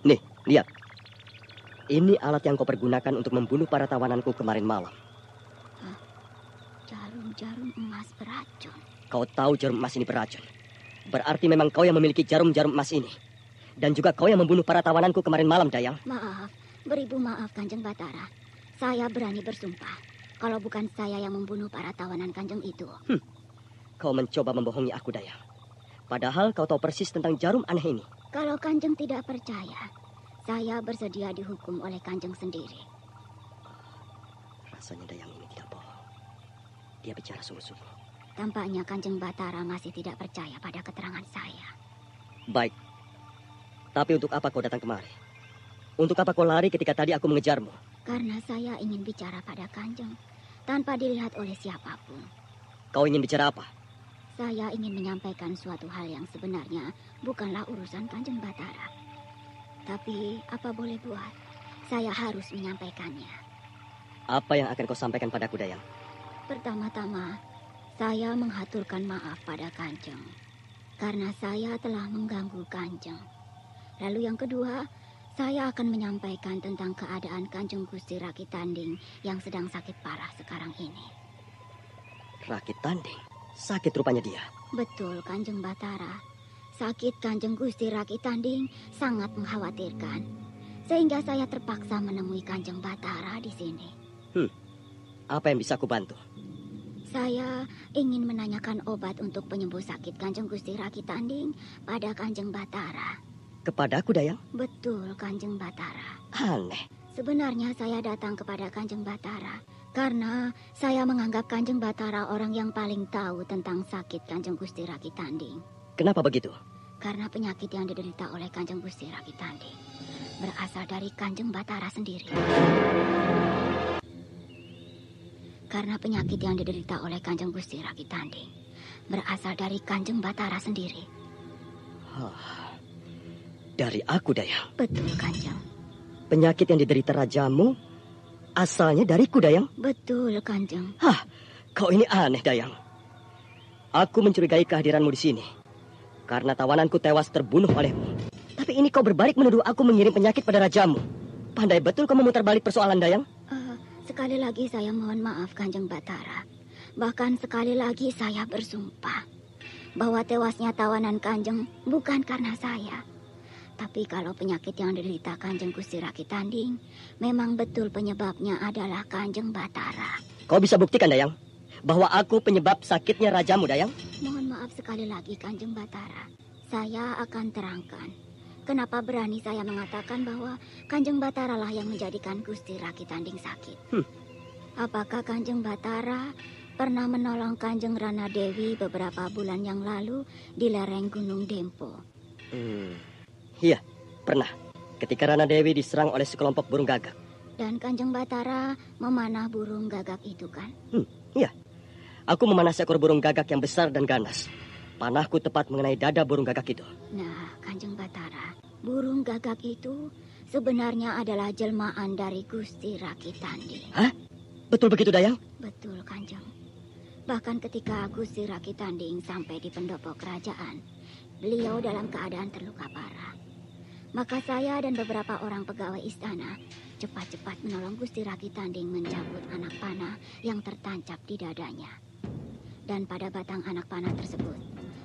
[SPEAKER 3] Nih, lihat. Ini alat yang kau pergunakan untuk membunuh para tawananku kemarin malam.
[SPEAKER 4] Jarum-jarum emas beracun.
[SPEAKER 3] Kau tahu jarum emas ini beracun. Berarti memang kau yang memiliki jarum-jarum emas ini. Dan juga kau yang membunuh para tawananku kemarin malam, Dayang.
[SPEAKER 4] Maaf, beribu maaf, Kanjeng Batara. Saya berani bersumpah. Kalau bukan saya yang membunuh para tawanan Kanjeng itu.
[SPEAKER 3] Kau mencoba membohongi aku, Dayang. Padahal kau tahu persis tentang jarum aneh ini.
[SPEAKER 4] Kalau Kanjeng tidak percaya, saya bersedia dihukum oleh Kanjeng sendiri.
[SPEAKER 3] Rasanya Dayang ini tidak bohong. Dia bicara sungguh-sungguh.
[SPEAKER 4] Tampaknya Kanjeng Batara masih tidak percaya pada keterangan saya.
[SPEAKER 3] Baik. Tapi untuk apa kau datang kemari? Untuk apa kau lari ketika tadi aku mengejarmu?
[SPEAKER 4] Karena saya ingin bicara pada Kanjeng, tanpa dilihat oleh siapapun.
[SPEAKER 3] Kau ingin bicara apa?
[SPEAKER 4] Saya ingin menyampaikan suatu hal yang sebenarnya bukanlah urusan Kanjeng Batara. Tapi apa boleh buat, saya harus menyampaikannya.
[SPEAKER 3] Apa yang akan kau sampaikan padaku, Dayang?
[SPEAKER 4] Pertama-tama, saya menghaturkan maaf pada Kanjeng karena saya telah mengganggu Kanjeng. Lalu yang kedua, saya akan menyampaikan tentang keadaan Kanjeng Gusti Rakit Tanding yang sedang sakit parah sekarang ini.
[SPEAKER 3] Rakit Tanding? Sakit rupanya dia.
[SPEAKER 4] Betul, Kanjeng Batara. Sakit Kanjeng Gusti Rakit Tanding sangat mengkhawatirkan. Sehingga saya terpaksa menemui Kanjeng Batara di sini.
[SPEAKER 3] Apa yang bisa aku bantu?
[SPEAKER 4] Saya ingin menanyakan obat untuk penyembuh sakit Kanjeng Gusti Rakit Tanding pada Kanjeng Batara.
[SPEAKER 3] Kepadaku, Dayang?
[SPEAKER 4] Betul, Kanjeng Batara.
[SPEAKER 3] Aneh.
[SPEAKER 4] Sebenarnya saya datang kepada Kanjeng Batara karena saya menganggap Kanjeng Batara orang yang paling tahu tentang sakit Kanjeng Gusti Rakit Tanding.
[SPEAKER 3] Kenapa begitu?
[SPEAKER 4] Karena penyakit yang diderita oleh Kanjeng Gusti Rakit Tanding berasal dari Kanjeng Batara sendiri. Karena penyakit yang diderita oleh Kanjeng Gusti Rakit Tanding berasal dari Kanjeng Batara sendiri.
[SPEAKER 3] Dari aku, Dayang?
[SPEAKER 4] Betul, Kanjeng.
[SPEAKER 3] Penyakit yang diderita rajamu asalnya dariku, Dayang?
[SPEAKER 4] Betul, Kanjeng.
[SPEAKER 3] Kau ini aneh, Dayang. Aku mencurigai kehadiranmu di sini karena tawananku tewas terbunuh olehmu. Tapi ini kau berbalik menuduh aku mengirim penyakit pada rajamu. Pandai betul kau memutar balik persoalan, Dayang.
[SPEAKER 4] Sekali lagi saya mohon maaf, Kanjeng Batara. Bahkan sekali lagi saya bersumpah bahwa tewasnya tawanan Kanjeng bukan karena saya. Tapi kalau penyakit yang diderita Kanjeng Gusti Rakit Tanding, memang betul penyebabnya adalah Kanjeng Batara.
[SPEAKER 3] Kau bisa buktikan, Dayang, bahwa aku penyebab sakitnya rajamu, Dayang?
[SPEAKER 4] Mohon maaf sekali lagi, Kanjeng Batara. Saya akan terangkan. Kenapa berani saya mengatakan bahwa Kanjeng Batara lah yang menjadikan Gusti Rakit Tanding sakit? Apakah Kanjeng Batara pernah menolong Kanjeng Rana Dewi beberapa bulan yang lalu di lereng Gunung Dempo?
[SPEAKER 3] Iya, pernah. Ketika Rana Dewi diserang oleh sekelompok burung gagak.
[SPEAKER 4] Dan Kanjeng Batara memanah burung gagak itu, kan?
[SPEAKER 3] Iya. Aku memanah seekor burung gagak yang besar dan ganas. Panahku tepat mengenai dada burung gagak itu.
[SPEAKER 4] Nah, Kanjeng Batara, burung gagak itu sebenarnya adalah jelmaan dari Gusti Rakit Tanding.
[SPEAKER 3] Hah? Betul begitu, Dayang?
[SPEAKER 4] Betul, Kanjeng. Bahkan ketika Gusti Rakit Tanding sampai di pendopo kerajaan, beliau dalam keadaan terluka parah. Maka saya dan beberapa orang pegawai istana cepat-cepat menolong Gusti Rakit Tanding mencabut anak panah yang tertancap di dadanya. Dan pada batang anak panah tersebut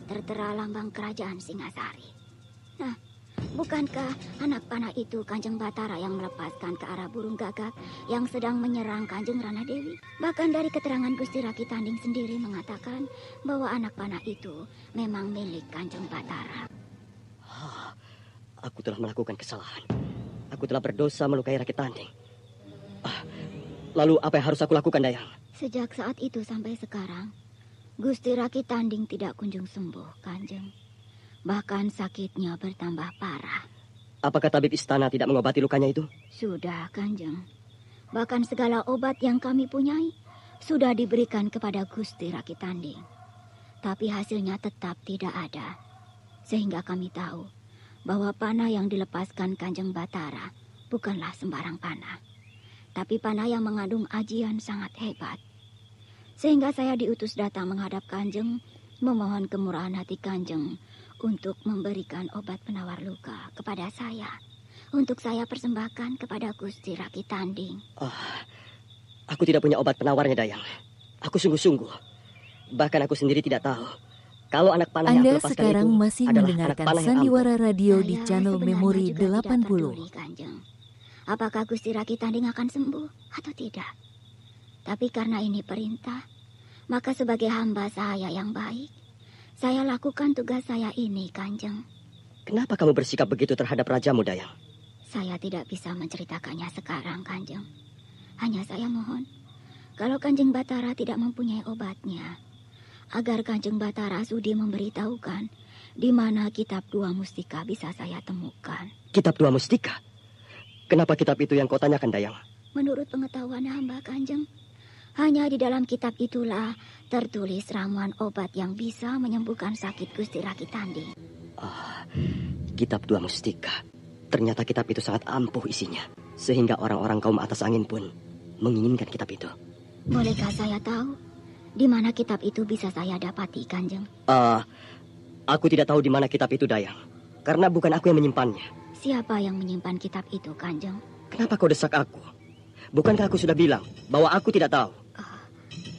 [SPEAKER 4] tertera lambang kerajaan Singasari. Nah, bukankah anak panah itu Kanjeng Batara yang melepaskan ke arah burung gagak yang sedang menyerang Kanjeng Rana Dewi? Bahkan dari keterangan Gusti Rakit Tanding sendiri mengatakan bahwa anak panah itu memang milik Kanjeng Batara.
[SPEAKER 3] Aku telah melakukan kesalahan. Aku telah berdosa melukai Rakit Tanding. Lalu apa yang harus aku lakukan, Dayang?
[SPEAKER 4] Sejak saat itu sampai sekarang, Gusti Rakit Tanding tidak kunjung sembuh, Kanjeng. Bahkan sakitnya bertambah parah.
[SPEAKER 3] Apakah tabib istana tidak mengobati lukanya itu?
[SPEAKER 4] Sudah, Kanjeng. Bahkan segala obat yang kami punyai sudah diberikan kepada Gusti Rakit Tanding. Tapi hasilnya tetap tidak ada. Sehingga kami tahu bahwa panah yang dilepaskan Kanjeng Batara bukanlah sembarang panah. Tapi panah yang mengandung ajian sangat hebat. Sehingga saya diutus datang menghadap Kanjeng, memohon kemurahan hati Kanjeng untuk memberikan obat penawar luka kepada saya. Untuk saya persembahkan kepada Gusti Rakit Tanding.
[SPEAKER 3] Aku tidak punya obat penawarnya, Dayang. Aku sungguh-sungguh. Bahkan aku sendiri tidak tahu kalau anak panah yang
[SPEAKER 6] Anda
[SPEAKER 3] aku lepaskan
[SPEAKER 6] sekarang
[SPEAKER 3] itu
[SPEAKER 6] masih
[SPEAKER 3] adalah
[SPEAKER 6] mendengarkan
[SPEAKER 3] anak panah yang
[SPEAKER 6] Sandiwara
[SPEAKER 3] ampuh.
[SPEAKER 6] Radio di
[SPEAKER 4] Saya
[SPEAKER 6] channel
[SPEAKER 4] sebenarnya
[SPEAKER 6] Memori
[SPEAKER 4] juga tidak
[SPEAKER 6] 80.
[SPEAKER 4] peduli, Kanjeng. Apakah Gusti Rakit Tanding akan sembuh atau tidak? Tapi karena ini perintah, maka sebagai hamba saya yang baik, saya lakukan tugas saya ini, Kanjeng.
[SPEAKER 3] Kenapa kamu bersikap begitu terhadap rajamu, Dayang?
[SPEAKER 4] Saya tidak bisa menceritakannya sekarang, Kanjeng. Hanya saya mohon, kalau Kanjeng Batara tidak mempunyai obatnya, agar Kanjeng Batara sudi memberitahukan di mana kitab Dua Mustika bisa saya temukan.
[SPEAKER 3] Kitab Dua Mustika? Kenapa kitab itu yang kau tanyakan, Dayang?
[SPEAKER 4] Menurut pengetahuan hamba, Kanjeng, hanya di dalam kitab itulah tertulis ramuan obat yang bisa menyembuhkan sakit Gusti Rakit Tanding.
[SPEAKER 3] Kitab Dua Mustika. Ternyata kitab itu sangat ampuh isinya. Sehingga orang-orang kaum atas angin pun menginginkan kitab itu.
[SPEAKER 4] Bolehkah saya tahu di mana kitab itu bisa saya dapati, Kanjeng?
[SPEAKER 3] Aku tidak tahu di mana kitab itu, Dayang. Karena bukan aku yang menyimpannya.
[SPEAKER 4] Siapa yang menyimpan kitab itu, Kanjeng?
[SPEAKER 3] Kenapa kau desak aku? Bukankah aku sudah bilang bahwa aku tidak tahu?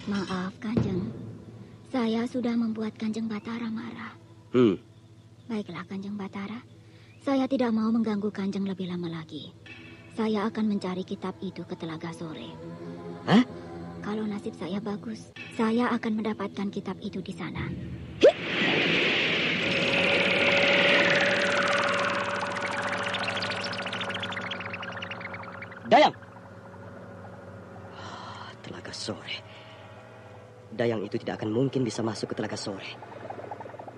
[SPEAKER 4] Maaf, Kanjeng. Saya sudah membuat Kanjeng Batara marah. Baiklah, Kanjeng Batara. Saya tidak mau mengganggu Kanjeng lebih lama lagi. Saya akan mencari kitab itu ke Telaga Sore.
[SPEAKER 3] Hah?
[SPEAKER 4] Kalau nasib saya bagus, saya akan mendapatkan kitab itu di sana.
[SPEAKER 3] Dayang! Telaga Sore. Dayang itu tidak akan mungkin bisa masuk ke Telaga Sore.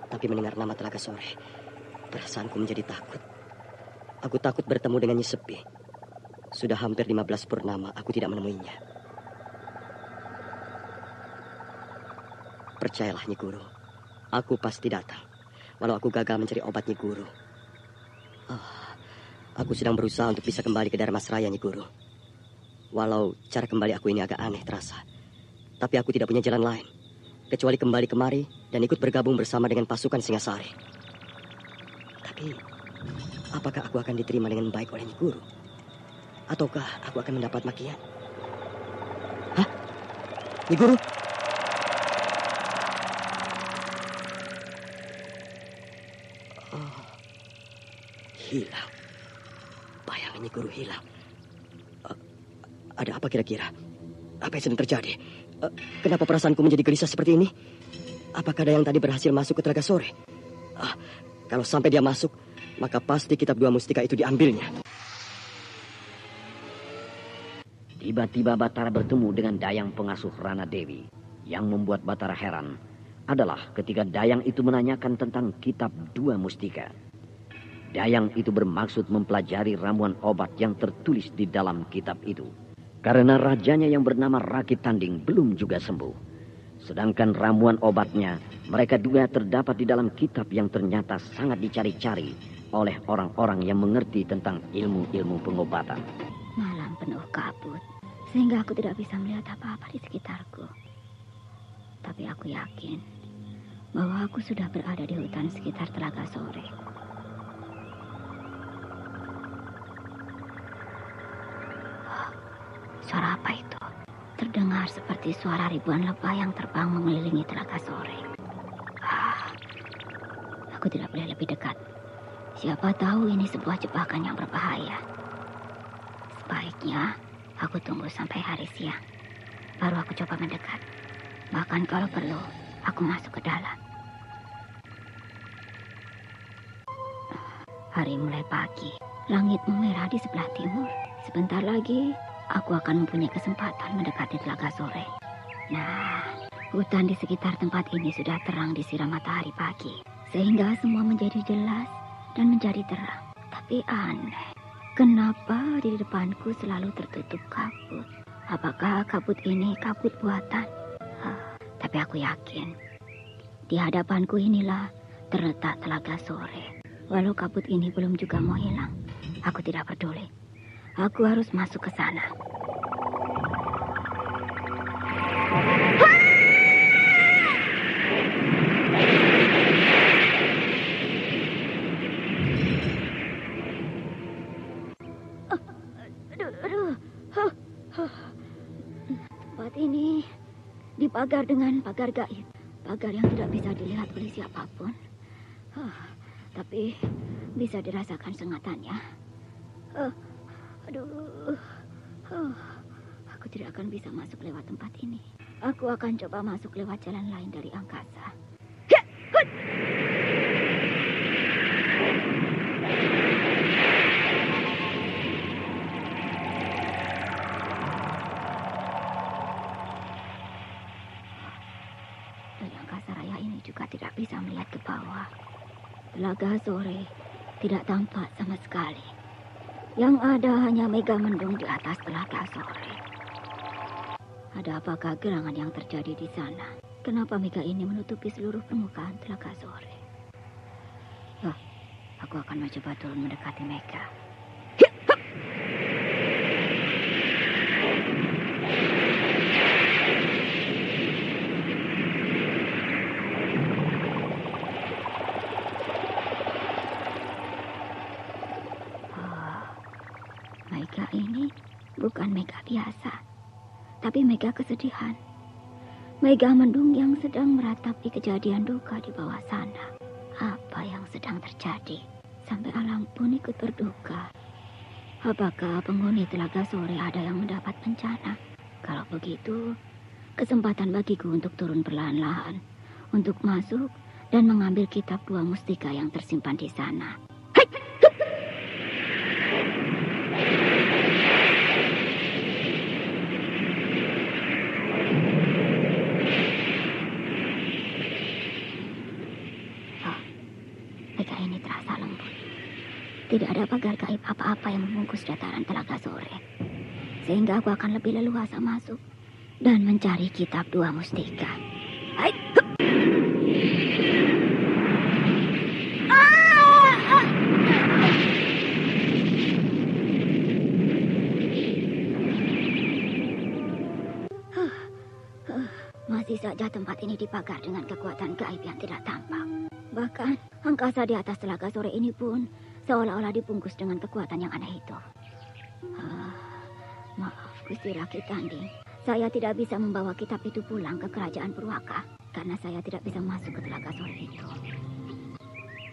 [SPEAKER 3] Tapi mendengar nama Telaga Sore, perasaanku menjadi takut. Aku takut bertemu dengan Nyi Sepi. Sudah hampir 15 purnama aku tidak menemuinya. Percayalah, Nyi Guru. Aku pasti datang. Walau aku gagal mencari obat, Nyi Guru. Aku sedang berusaha untuk bisa kembali ke Dharmasraya, Nyi Guru. Walau cara kembali aku ini agak aneh terasa. Tapi aku tidak punya jalan lain. Kecuali kembali kemari dan ikut bergabung bersama dengan pasukan Singasari. Tapi, apakah aku akan diterima dengan baik oleh Nyi Guru? Ataukah aku akan mendapat makian? Hah? Nyi Guru? Hilang. Bayangan Nyi Guru hilang. Ada apa kira-kira? Apa yang sedang terjadi? Kenapa perasaanku menjadi gelisah seperti ini? Apakah ada yang tadi berhasil masuk ke Telaga Sore? Kalau sampai dia masuk, maka pasti kitab Dua Mustika itu diambilnya.
[SPEAKER 5] Tiba-tiba Batara bertemu dengan Dayang pengasuh Rana Dewi. Yang membuat Batara heran adalah ketika Dayang itu menanyakan tentang kitab Dua Mustika. Dayang itu bermaksud mempelajari ramuan obat yang tertulis di dalam kitab itu. Karena rajanya yang bernama Rakit Tanding belum juga sembuh. Sedangkan ramuan obatnya mereka duga terdapat di dalam kitab yang ternyata sangat dicari-cari oleh orang-orang yang mengerti tentang ilmu-ilmu pengobatan.
[SPEAKER 4] Malam penuh kabut, sehingga aku tidak bisa melihat apa-apa di sekitarku. Tapi aku yakin bahwa aku sudah berada di hutan sekitar Telaga Sore. Suara apa itu? Terdengar seperti suara ribuan lebah yang terbang mengelilingi Telaga Sore. Aku tidak boleh lebih dekat. Siapa tahu ini sebuah jebakan yang berbahaya. Sebaiknya aku tunggu sampai hari siang. Baru aku coba mendekat. Bahkan kalau perlu, aku masuk ke dalam. Hari mulai pagi. Langit memerah di sebelah timur. Sebentar lagi aku akan mempunyai kesempatan mendekati Telaga Sore. Nah, hutan di sekitar tempat ini sudah terang disiram matahari pagi. Sehingga semua menjadi jelas dan menjadi terang. Tapi Tapi aneh, kenapa di depanku selalu tertutup kabut? Apakah kabut ini kabut buatan? Tapi aku yakin, di hadapanku inilah terletak Telaga Sore. Walau kabut ini belum juga mau hilang, aku tidak peduli. Aku harus masuk ke sana. Tempat ini dipagar dengan pagar gaib. Pagar yang tidak bisa dilihat oleh siapapun. Tapi bisa dirasakan sengatannya. Aku tidak akan bisa masuk lewat tempat ini. Aku akan coba masuk lewat jalan lain dari angkasa. Dari angkasa raya ini juga tidak bisa melihat ke bawah. Telaga Sore tidak tampak sama sekali. Yang ada hanya mega mendung di atas Telaga Sore. Ada apakah gerangan yang terjadi di sana? Kenapa mega ini menutupi seluruh permukaan Telaga Sore? Aku akan mencoba turun mendekati mega. Mega ini bukan mega biasa, tapi mega kesedihan. Mega mendung yang sedang meratapi kejadian duka di bawah sana. Apa yang sedang terjadi? Sampai alam pun ikut berduka. Apakah penghuni Telaga Sore ada yang mendapat bencana? Kalau begitu, kesempatan bagiku untuk turun perlahan-lahan, untuk masuk dan mengambil kitab dua mustika yang tersimpan di sana. Mega ini terasa lembut. Tidak ada pagar gaib apa-apa yang membungkus dataran Telaga Sore. Sehingga aku akan lebih leluasa masuk dan mencari kitab dua mustika. Masih saja tempat ini dipagar dengan kekuatan gaib yang tidak tampak. Bahkan angkasa di atas Telaga Sore ini pun seolah-olah dibungkus dengan kekuatan yang aneh itu. Maaf, Gusti Raki Tanding. Saya tidak bisa membawa kitab itu pulang ke kerajaan Purwaka karena saya tidak bisa masuk ke Telaga Sore itu.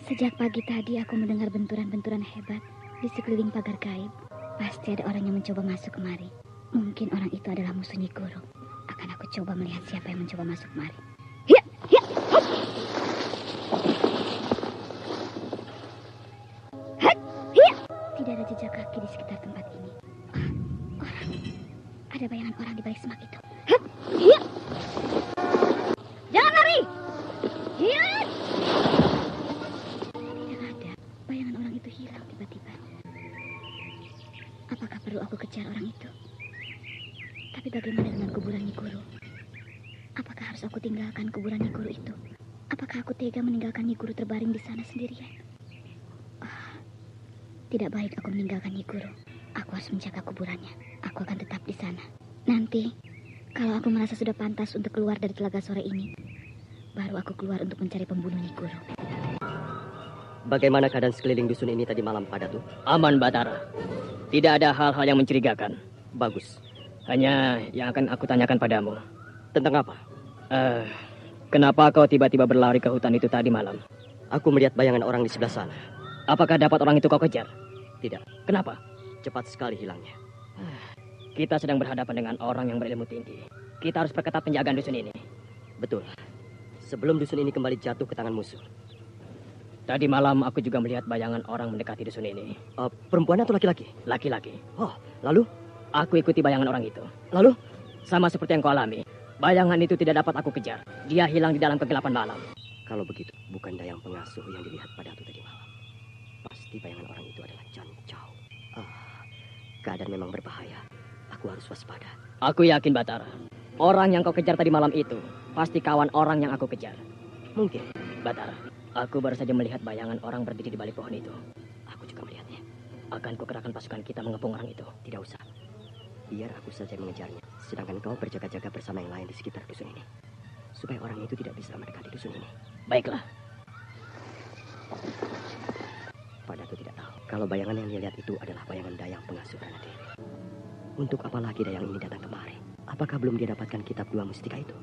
[SPEAKER 10] Sejak pagi tadi aku mendengar benturan-benturan hebat di sekeliling pagar gaib. Pasti ada orang yang mencoba masuk kemari. Mungkin orang itu adalah musuh Nyi Guru. Akan aku coba melihat siapa yang mencoba masuk kemari. Tidak ada jejak kaki di sekitar tempat ini. Orang. Ada bayangan orang di balik semak itu.
[SPEAKER 4] Jangan lari!
[SPEAKER 10] Tidak ada. Bayangan orang itu hilang tiba-tiba. Apakah perlu aku kejar orang itu? Tapi bagaimana dengan kuburan Nyi Guru? Apakah harus aku tinggalkan kuburan Nyi Guru itu? Apakah aku tega meninggalkan Nyi Guru terbaring di sana sendirian? Tidak baik aku meninggalkan Nyi Guru. Aku harus menjaga kuburannya. Aku akan tetap di sana. Nanti, kalau aku merasa sudah pantas untuk keluar dari Telaga Sore ini, baru aku keluar untuk mencari pembunuh Nyi Guru.
[SPEAKER 3] Bagaimana keadaan sekeliling dusun ini tadi malam, Pak Datu?
[SPEAKER 8] Aman, Batara. Tidak ada hal-hal yang mencurigakan.
[SPEAKER 3] Bagus.
[SPEAKER 8] Hanya yang akan aku tanyakan padamu.
[SPEAKER 3] Tentang apa?
[SPEAKER 8] Kenapa kau tiba-tiba berlari ke hutan itu tadi malam?
[SPEAKER 3] Aku melihat bayangan orang di sebelah sana.
[SPEAKER 8] Apakah dapat orang itu kau kejar?
[SPEAKER 3] Tidak.
[SPEAKER 8] Kenapa?
[SPEAKER 3] Cepat sekali hilangnya.
[SPEAKER 8] Kita sedang berhadapan dengan orang yang berilmu tinggi. Kita harus perketat penjagaan dusun ini.
[SPEAKER 3] Betul. Sebelum dusun ini kembali jatuh ke tangan musuh.
[SPEAKER 8] Tadi malam aku juga melihat bayangan orang mendekati dusun ini.
[SPEAKER 3] Perempuan atau laki-laki?
[SPEAKER 8] Laki-laki.
[SPEAKER 3] Oh, lalu?
[SPEAKER 8] Aku ikuti bayangan orang itu.
[SPEAKER 3] Lalu?
[SPEAKER 8] Sama seperti yang kau alami. Bayangan itu tidak dapat aku kejar. Dia hilang di dalam kegelapan malam.
[SPEAKER 3] Kalau begitu, bukan Dayang Pengasuh yang dilihat pada tadi malam. Pasti Pasti bayangan orang itu adalah Chan Chow. Keadaan memang berbahaya. Aku harus waspada.
[SPEAKER 8] Aku yakin, Batara. Orang yang kau kejar tadi malam itu pasti kawan orang yang aku kejar.
[SPEAKER 3] Mungkin.
[SPEAKER 8] Batara, aku baru saja melihat bayangan orang berdiri di balik pohon itu.
[SPEAKER 3] Aku juga melihatnya.
[SPEAKER 8] Akan kukerahkan pasukan kita mengepung orang itu.
[SPEAKER 3] Tidak usah. Biar aku saja mengejarnya. Sedangkan kau berjaga-jaga bersama yang lain di sekitar dusun ini. Supaya orang itu tidak bisa mendekati dusun ini.
[SPEAKER 8] Baiklah.
[SPEAKER 3] Padaku tidak tahu kalau bayangan yang dia lihat itu adalah bayangan Dayang pengasuh Rana Dewi. Untuk apa lagi Dayang ini datang kemari? Apakah belum dia dapatkan kitab dua mustika itu?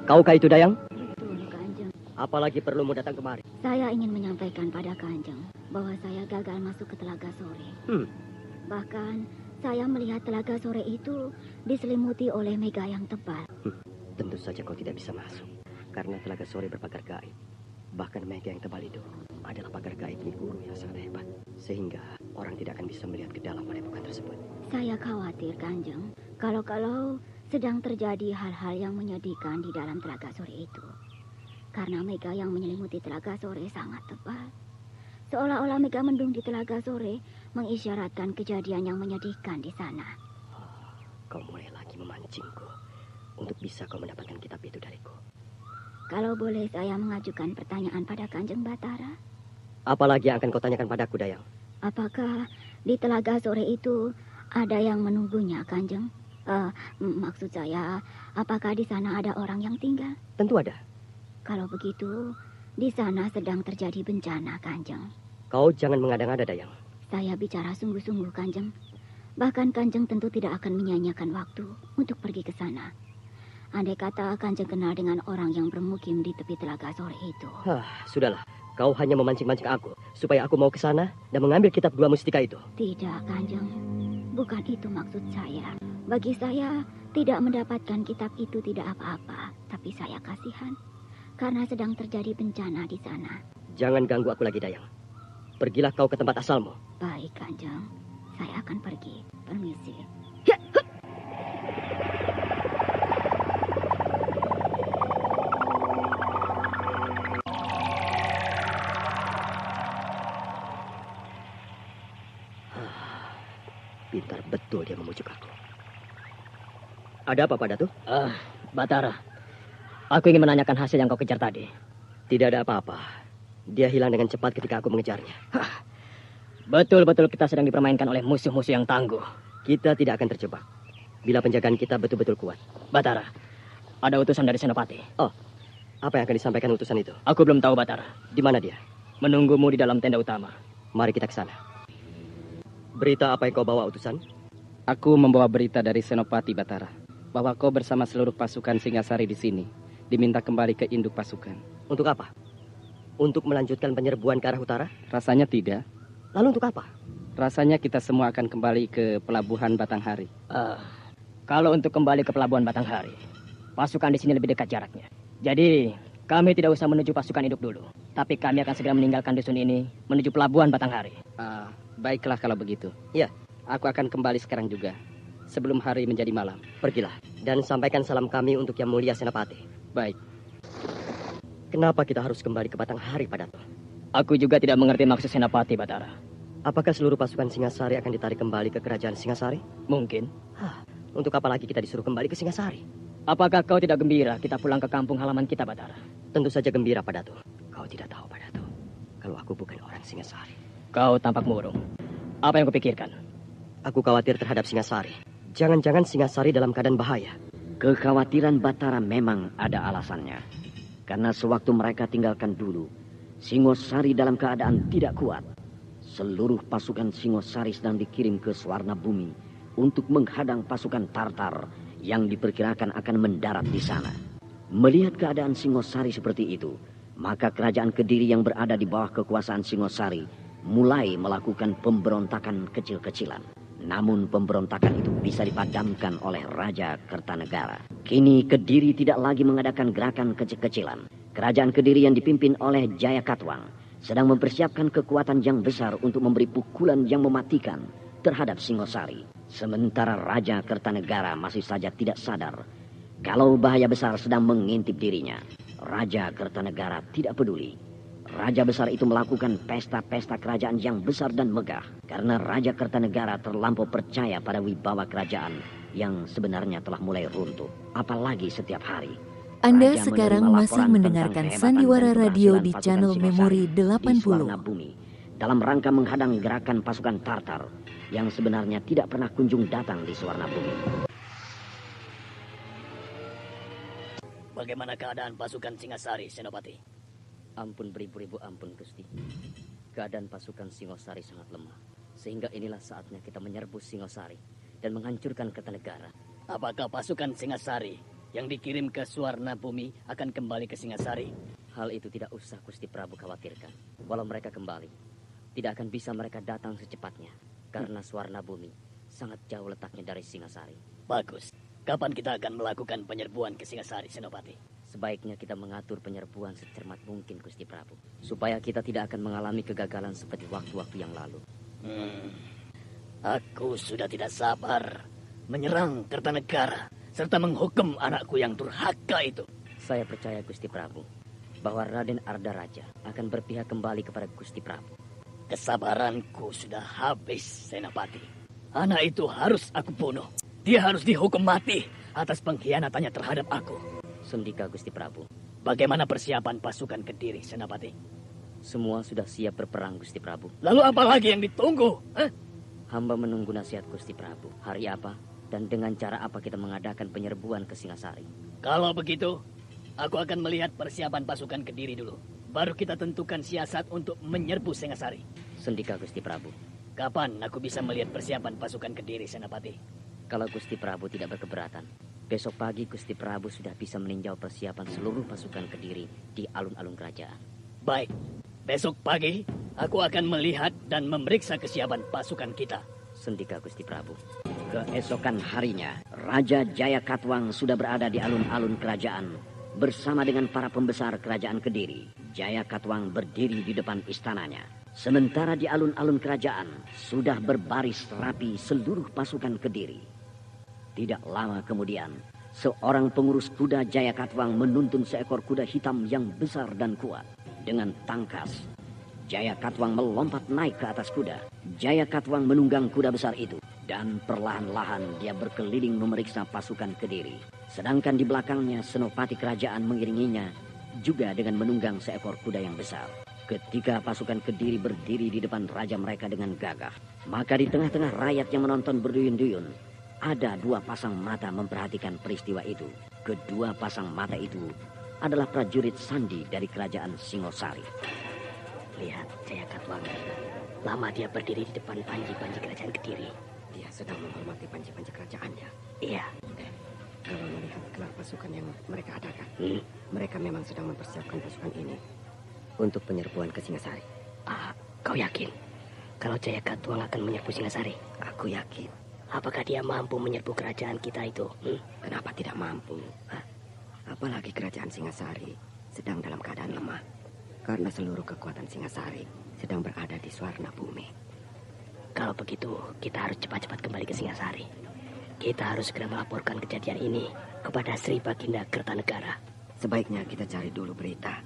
[SPEAKER 3] Kaukah itu Dayang?
[SPEAKER 10] Betul, Kanjeng.
[SPEAKER 3] Apalagi perlu mau datang kemari?
[SPEAKER 10] Saya ingin menyampaikan pada Kanjeng bahwa saya gagal masuk ke Telaga Sore. Bahkan saya melihat Telaga Sore itu diselimuti oleh mega yang tebal.
[SPEAKER 3] Tentu saja kau tidak bisa masuk karena Telaga Sore berpagar gaib. Bahkan mega yang tebal itu adalah pagar gaib Nyi Guru yang sangat hebat. Sehingga orang tidak akan bisa melihat ke dalam padepokan tersebut.
[SPEAKER 10] Saya khawatir, Kanjeng, kalau sedang terjadi hal-hal yang menyedihkan di dalam Telaga Sore itu. Karena mega yang menyelimuti Telaga Sore sangat tebal. Seolah-olah mega mendung di Telaga Sore mengisyaratkan kejadian yang menyedihkan di sana.
[SPEAKER 3] Kau mulai lagi memancingku untuk bisa kau mendapatkan kitab itu dariku.
[SPEAKER 10] Kalau boleh saya mengajukan pertanyaan pada Kanjeng Batara.
[SPEAKER 3] Apalagi yang akan kau tanyakan padaku, Dayang?
[SPEAKER 10] Apakah di Telaga Sore itu ada yang menunggunya, Kanjeng? Maksud saya, apakah di sana ada orang yang tinggal?
[SPEAKER 3] Tentu ada.
[SPEAKER 10] Kalau begitu, di sana sedang terjadi bencana, Kanjeng.
[SPEAKER 3] Kau jangan mengada-ngada, Dayang.
[SPEAKER 10] Saya bicara sungguh-sungguh, Kanjeng. Bahkan Kanjeng tentu tidak akan menyia-nyiakan waktu untuk pergi ke sana. Andai kata Kanjeng kenal dengan orang yang bermukim di tepi Telaga Sore itu.
[SPEAKER 3] Sudahlah. Kau hanya memancing-mancing aku supaya aku mau ke sana dan mengambil kitab dua mustika itu.
[SPEAKER 10] Tidak, Kanjeng. Bukan itu maksud saya. Bagi saya, tidak mendapatkan kitab itu tidak apa-apa. Tapi saya kasihan karena sedang terjadi bencana di sana.
[SPEAKER 3] Jangan ganggu aku lagi, Dayang. Pergilah kau ke tempat asalmu.
[SPEAKER 10] Baik, Kanjeng. Saya akan pergi. Permisi.
[SPEAKER 3] Pintar betul dia memujuk aku. Ada apa pada tuh?
[SPEAKER 8] Batara. Aku ingin menanyakan hasil yang kau kejar tadi.
[SPEAKER 3] Tidak ada apa-apa. Dia hilang dengan cepat ketika aku mengejarnya.
[SPEAKER 8] Betul-betul kita sedang dipermainkan oleh musuh-musuh yang tangguh.
[SPEAKER 3] Kita tidak akan terjebak bila penjagaan kita betul-betul kuat.
[SPEAKER 8] Batara, ada utusan dari Senopati.
[SPEAKER 3] Oh, apa yang akan disampaikan utusan itu?
[SPEAKER 8] Aku belum tahu, Batara.
[SPEAKER 3] Di mana dia?
[SPEAKER 8] Menunggumu di dalam tenda utama.
[SPEAKER 3] Mari kita ke sana. Berita apa yang kau bawa, utusan?
[SPEAKER 11] Aku membawa berita dari Senopati, Batara, bahwa kau bersama seluruh pasukan Singasari di sini diminta kembali ke induk pasukan.
[SPEAKER 3] Untuk apa? Untuk melanjutkan penyerbuan ke arah utara?
[SPEAKER 11] Rasanya tidak.
[SPEAKER 3] Lalu untuk apa?
[SPEAKER 11] Rasanya kita semua akan kembali ke pelabuhan Batanghari.
[SPEAKER 8] Kalau untuk kembali ke pelabuhan Batanghari, pasukan di sini lebih dekat jaraknya. Jadi, kami tidak usah menuju pasukan induk dulu. Tapi kami akan segera meninggalkan dusun ini menuju pelabuhan Batanghari.
[SPEAKER 11] Baiklah kalau begitu.
[SPEAKER 3] Ya.
[SPEAKER 11] Aku akan kembali sekarang juga. Sebelum hari menjadi malam.
[SPEAKER 3] Pergilah. Dan sampaikan salam kami untuk Yang Mulia Senopati.
[SPEAKER 11] Baik.
[SPEAKER 3] Kenapa kita harus kembali ke Batanghari, Padato?
[SPEAKER 8] Aku juga tidak mengerti maksud Senopati, Batara.
[SPEAKER 3] Apakah seluruh pasukan Singasari akan ditarik kembali ke kerajaan Singasari?
[SPEAKER 8] Mungkin.
[SPEAKER 3] Untuk apa lagi kita disuruh kembali ke Singasari?
[SPEAKER 8] Apakah kau tidak gembira kita pulang ke kampung halaman kita, Batara?
[SPEAKER 3] Tentu saja gembira, Padato. Kau tidak tahu, Padato, kalau aku bukan orang Singasari.
[SPEAKER 8] Kau tampak murung. Apa yang kupikirkan?
[SPEAKER 3] Aku khawatir terhadap Singasari. Jangan-jangan Singasari dalam keadaan bahaya.
[SPEAKER 5] Kekhawatiran Batara memang ada alasannya. Karena sewaktu mereka tinggalkan dulu, Singosari dalam keadaan tidak kuat. Seluruh pasukan Singosari sedang dikirim ke Swarna Bumi untuk menghadang pasukan Tartar yang diperkirakan akan mendarat di sana. Melihat keadaan Singosari seperti itu, maka kerajaan Kediri yang berada di bawah kekuasaan Singosari mulai melakukan pemberontakan kecil-kecilan. Namun pemberontakan itu bisa dipadamkan oleh Raja Kertanegara. Kini Kediri tidak lagi mengadakan gerakan kecil-kecilan. Kerajaan Kediri yang dipimpin oleh Jaya Katwang sedang mempersiapkan kekuatan yang besar untuk memberi pukulan yang mematikan terhadap Singosari. Sementara Raja Kertanegara masih saja tidak sadar kalau bahaya besar sedang mengintip dirinya. Raja Kertanegara tidak peduli. Raja besar itu melakukan pesta-pesta kerajaan yang besar dan megah karena Raja Kertanegara terlampau percaya pada wibawa kerajaan yang sebenarnya telah mulai runtuh. Apalagi setiap hari
[SPEAKER 6] Anda
[SPEAKER 5] Raja
[SPEAKER 6] sekarang
[SPEAKER 5] menerima
[SPEAKER 6] masih
[SPEAKER 5] laporan
[SPEAKER 6] mendengarkan
[SPEAKER 5] tentang
[SPEAKER 6] Sandiwara
[SPEAKER 5] kehebatan dan
[SPEAKER 6] Radio di
[SPEAKER 5] keberhasilan
[SPEAKER 6] channel
[SPEAKER 5] pasukan
[SPEAKER 6] Memori
[SPEAKER 5] Singhasari di
[SPEAKER 6] 80.
[SPEAKER 5] Swarna Bumi dalam rangka menghadang gerakan pasukan Tartar yang sebenarnya tidak pernah kunjung datang di Swarna Bumi.
[SPEAKER 8] Bagaimana keadaan pasukan Singhasari, Senopati?
[SPEAKER 5] Ampun beribu-ribu ampun, Gusti. Keadaan pasukan Singosari sangat lemah. Sehingga inilah saatnya kita menyerbu Singosari dan menghancurkan Kertanegara.
[SPEAKER 8] Apakah pasukan Singhasari yang dikirim ke Swarna Bumi akan kembali ke Singhasari?
[SPEAKER 5] Hal itu tidak usah Gusti Prabu khawatirkan. Walau mereka kembali, tidak akan bisa mereka datang secepatnya. Karena Swarna Bumi sangat jauh letaknya dari Singhasari.
[SPEAKER 8] Bagus. Kapan kita akan melakukan penyerbuan ke Singhasari, Senopati?
[SPEAKER 5] Sebaiknya kita mengatur penyerbuan secermat mungkin, Gusti Prabu. Supaya kita tidak akan mengalami kegagalan seperti waktu-waktu yang lalu.
[SPEAKER 8] Aku sudah tidak sabar menyerang Kertanegara serta menghukum anakku yang durhaka itu.
[SPEAKER 5] Saya percaya, Gusti Prabu, bahwa Raden Ardaraja akan berpihak kembali kepada Gusti Prabu.
[SPEAKER 8] Kesabaranku sudah habis, Senopati. Anak itu harus aku bunuh. Dia harus dihukum mati atas pengkhianatannya terhadap aku.
[SPEAKER 5] Sendika, Gusti Prabu.
[SPEAKER 8] Bagaimana persiapan pasukan Kediri, Senopati?
[SPEAKER 5] Semua sudah siap berperang, Gusti Prabu.
[SPEAKER 8] Lalu apa lagi yang ditunggu?
[SPEAKER 5] Hamba menunggu nasihat Gusti Prabu. Hari apa dan dengan cara apa kita mengadakan penyerbuan ke Singhasari.
[SPEAKER 8] Kalau begitu, aku akan melihat persiapan pasukan Kediri dulu. Baru kita tentukan siasat untuk menyerbu Singhasari.
[SPEAKER 5] Sendika, Gusti Prabu.
[SPEAKER 8] Kapan aku bisa melihat persiapan pasukan Kediri, Senopati?
[SPEAKER 5] Kalau Gusti Prabu tidak berkeberatan, besok pagi Gusti Prabu sudah bisa meninjau persiapan seluruh pasukan Kediri di alun-alun kerajaan.
[SPEAKER 8] Baik, besok pagi aku akan melihat dan memeriksa kesiapan pasukan kita.
[SPEAKER 5] Sendika, Gusti Prabu. Keesokan harinya, Raja Jayakatwang sudah berada di alun-alun kerajaan bersama dengan para pembesar kerajaan Kediri. Jayakatwang berdiri di depan istananya. Sementara di alun-alun kerajaan sudah berbaris rapi seluruh pasukan Kediri. Tidak lama kemudian, seorang pengurus kuda Jayakatwang menuntun seekor kuda hitam yang besar dan kuat. Dengan tangkas, Jayakatwang melompat naik ke atas kuda. Jayakatwang menunggang kuda besar itu. Dan perlahan-lahan dia berkeliling memeriksa pasukan Kediri. Sedangkan di belakangnya senopati kerajaan mengiringinya juga dengan menunggang seekor kuda yang besar. Ketika pasukan Kediri berdiri di depan raja mereka dengan gagah, maka di tengah-tengah rakyat yang menonton berduyun-duyun, ada dua pasang mata memperhatikan peristiwa itu. Kedua pasang mata itu adalah prajurit sandi dari kerajaan Singosari.
[SPEAKER 3] Lihat Jayakatwang. Lama dia berdiri di depan panji-panji kerajaan Kediri.
[SPEAKER 9] Dia sedang menghormati panji-panji kerajaannya.
[SPEAKER 3] Iya.
[SPEAKER 9] Kalau melihat gelar pasukan yang mereka adakan, mereka memang sedang mempersiapkan pasukan ini untuk penyerbuan ke Singhasari.
[SPEAKER 3] Kau yakin kalau Jayakatwang akan menyerbu Singhasari?
[SPEAKER 9] Aku yakin.
[SPEAKER 3] Apakah dia mampu menyerbu kerajaan kita itu?
[SPEAKER 9] Kenapa tidak mampu? Apalagi kerajaan Singhasari sedang dalam keadaan lemah. Karena seluruh kekuatan Singhasari sedang berada di Swarna Bumi.
[SPEAKER 3] Kalau begitu, kita harus cepat-cepat kembali ke Singhasari. Kita harus segera melaporkan kejadian ini kepada Sri Baginda Kertanegara.
[SPEAKER 9] Sebaiknya kita cari dulu berita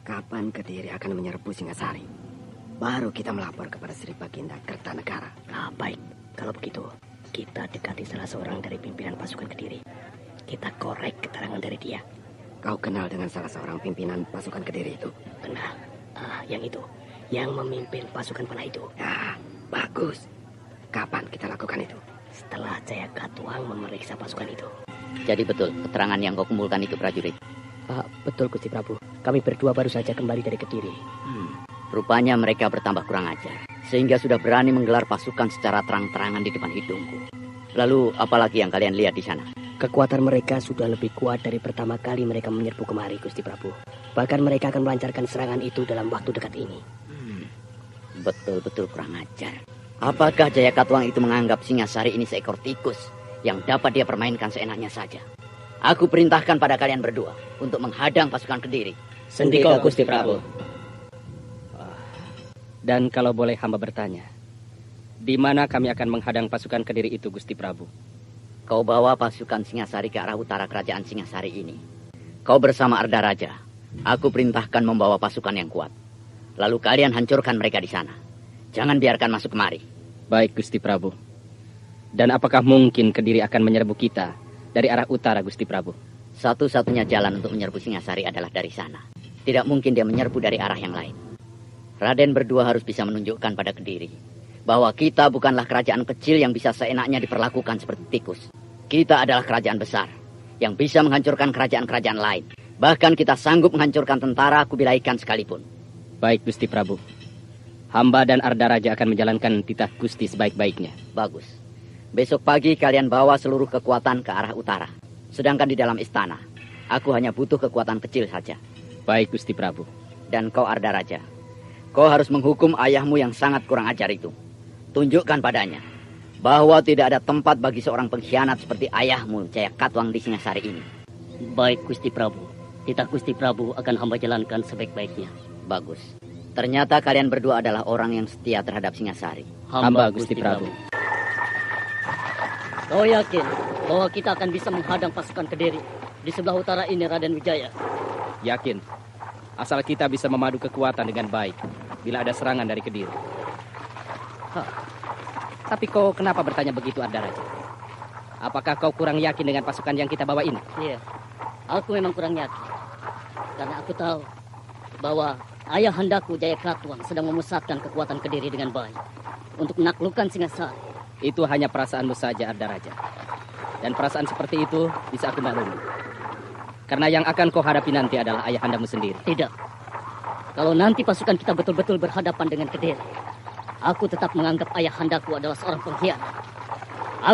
[SPEAKER 9] kapan Kediri akan menyerbu Singhasari. Baru kita melapor kepada Sri Baginda Kertanegara.
[SPEAKER 3] Baik, kalau begitu kita dekati salah seorang dari pimpinan pasukan Kediri. Kita korek keterangan dari dia.
[SPEAKER 9] Kau kenal dengan salah seorang pimpinan pasukan Kediri itu?
[SPEAKER 3] Kenal. Yang itu, yang memimpin pasukan panah itu.
[SPEAKER 9] Bagus. Kapan kita lakukan itu?
[SPEAKER 3] Setelah Jayakatwang memeriksa pasukan itu.
[SPEAKER 5] Jadi betul keterangan yang kau kumpulkan itu, prajurit?
[SPEAKER 3] Betul, Gusti Prabu. Kami berdua baru saja kembali dari Kediri.
[SPEAKER 5] Rupanya mereka bertambah kurang ajar, sehingga sudah berani menggelar pasukan secara terang-terangan di depan hidungku. Lalu apalagi yang kalian lihat di sana?
[SPEAKER 3] Kekuatan mereka sudah lebih kuat dari pertama kali mereka menyerbu kemari, Gusti Prabu. Bahkan mereka akan melancarkan serangan itu dalam waktu dekat ini.
[SPEAKER 5] Betul-betul kurang ajar. Apakah Jayakatwang itu menganggap Singhasari ini seekor tikus yang dapat dia permainkan seenaknya saja? Aku perintahkan pada kalian berdua untuk menghadang pasukan Kediri.
[SPEAKER 3] Sendika, Gusti Prabu.
[SPEAKER 11] Dan kalau boleh hamba bertanya, di mana kami akan menghadang pasukan Kediri itu, Gusti Prabu?
[SPEAKER 5] Kau bawa pasukan Singhasari ke arah utara kerajaan Singhasari ini. Kau bersama Ardaraja. Aku perintahkan membawa pasukan yang kuat. Lalu kalian hancurkan mereka di sana. Jangan biarkan masuk kemari.
[SPEAKER 11] Baik, Gusti Prabu. Dan apakah mungkin Kediri akan menyerbu kita dari arah utara, Gusti Prabu?
[SPEAKER 5] Satu-satunya jalan untuk menyerbu Singasari adalah dari sana. Tidak mungkin dia menyerbu dari arah yang lain. Raden berdua harus bisa menunjukkan pada Kediri bahwa kita bukanlah kerajaan kecil yang bisa seenaknya diperlakukan seperti tikus. Kita adalah kerajaan besar yang bisa menghancurkan kerajaan-kerajaan lain. Bahkan kita sanggup menghancurkan tentara Kubilaikan sekalipun.
[SPEAKER 11] Baik, Gusti Prabu. Hamba dan Arda Raja akan menjalankan titah Gusti sebaik-baiknya.
[SPEAKER 5] Bagus. Besok pagi kalian bawa seluruh kekuatan ke arah utara. Sedangkan di dalam istana, aku hanya butuh kekuatan kecil saja.
[SPEAKER 11] Baik, Gusti Prabu.
[SPEAKER 5] Dan kau Arda Raja, kau harus menghukum ayahmu yang sangat kurang ajar itu. Tunjukkan padanya bahwa tidak ada tempat bagi seorang pengkhianat seperti ayahmu, Jayakatwang di Singasari ini.
[SPEAKER 8] Baik, Gusti Prabu. Titah Gusti Prabu akan hamba jalankan sebaik-baiknya.
[SPEAKER 5] Bagus. Ternyata kalian berdua adalah orang yang setia terhadap Singasari.
[SPEAKER 11] Hamba Gusti Prabu.
[SPEAKER 8] Kau yakin bahwa kita akan bisa menghadang pasukan Kediri di sebelah utara ini, Raden Wijaya?
[SPEAKER 11] Yakin. Asal kita bisa memadu kekuatan dengan baik bila ada serangan dari Kediri. Tapi kau kenapa bertanya begitu, Arda Raja? Apakah kau kurang yakin dengan pasukan yang kita bawa ini?
[SPEAKER 8] Iya, aku memang kurang yakin. Karena aku tahu bahwa ayah handaku Jayakatwang sedang memusatkan kekuatan Kediri dengan baik untuk menaklukkan Singasari.
[SPEAKER 11] Itu hanya perasaanmu saja, Arda Raja. Dan perasaan seperti itu bisa aku maklumi. Karena yang akan kau hadapi nanti adalah ayah handamu sendiri.
[SPEAKER 8] Tidak. Kalau nanti pasukan kita betul-betul berhadapan dengan Kediri, aku tetap menganggap ayah handaku adalah seorang pengkhianat.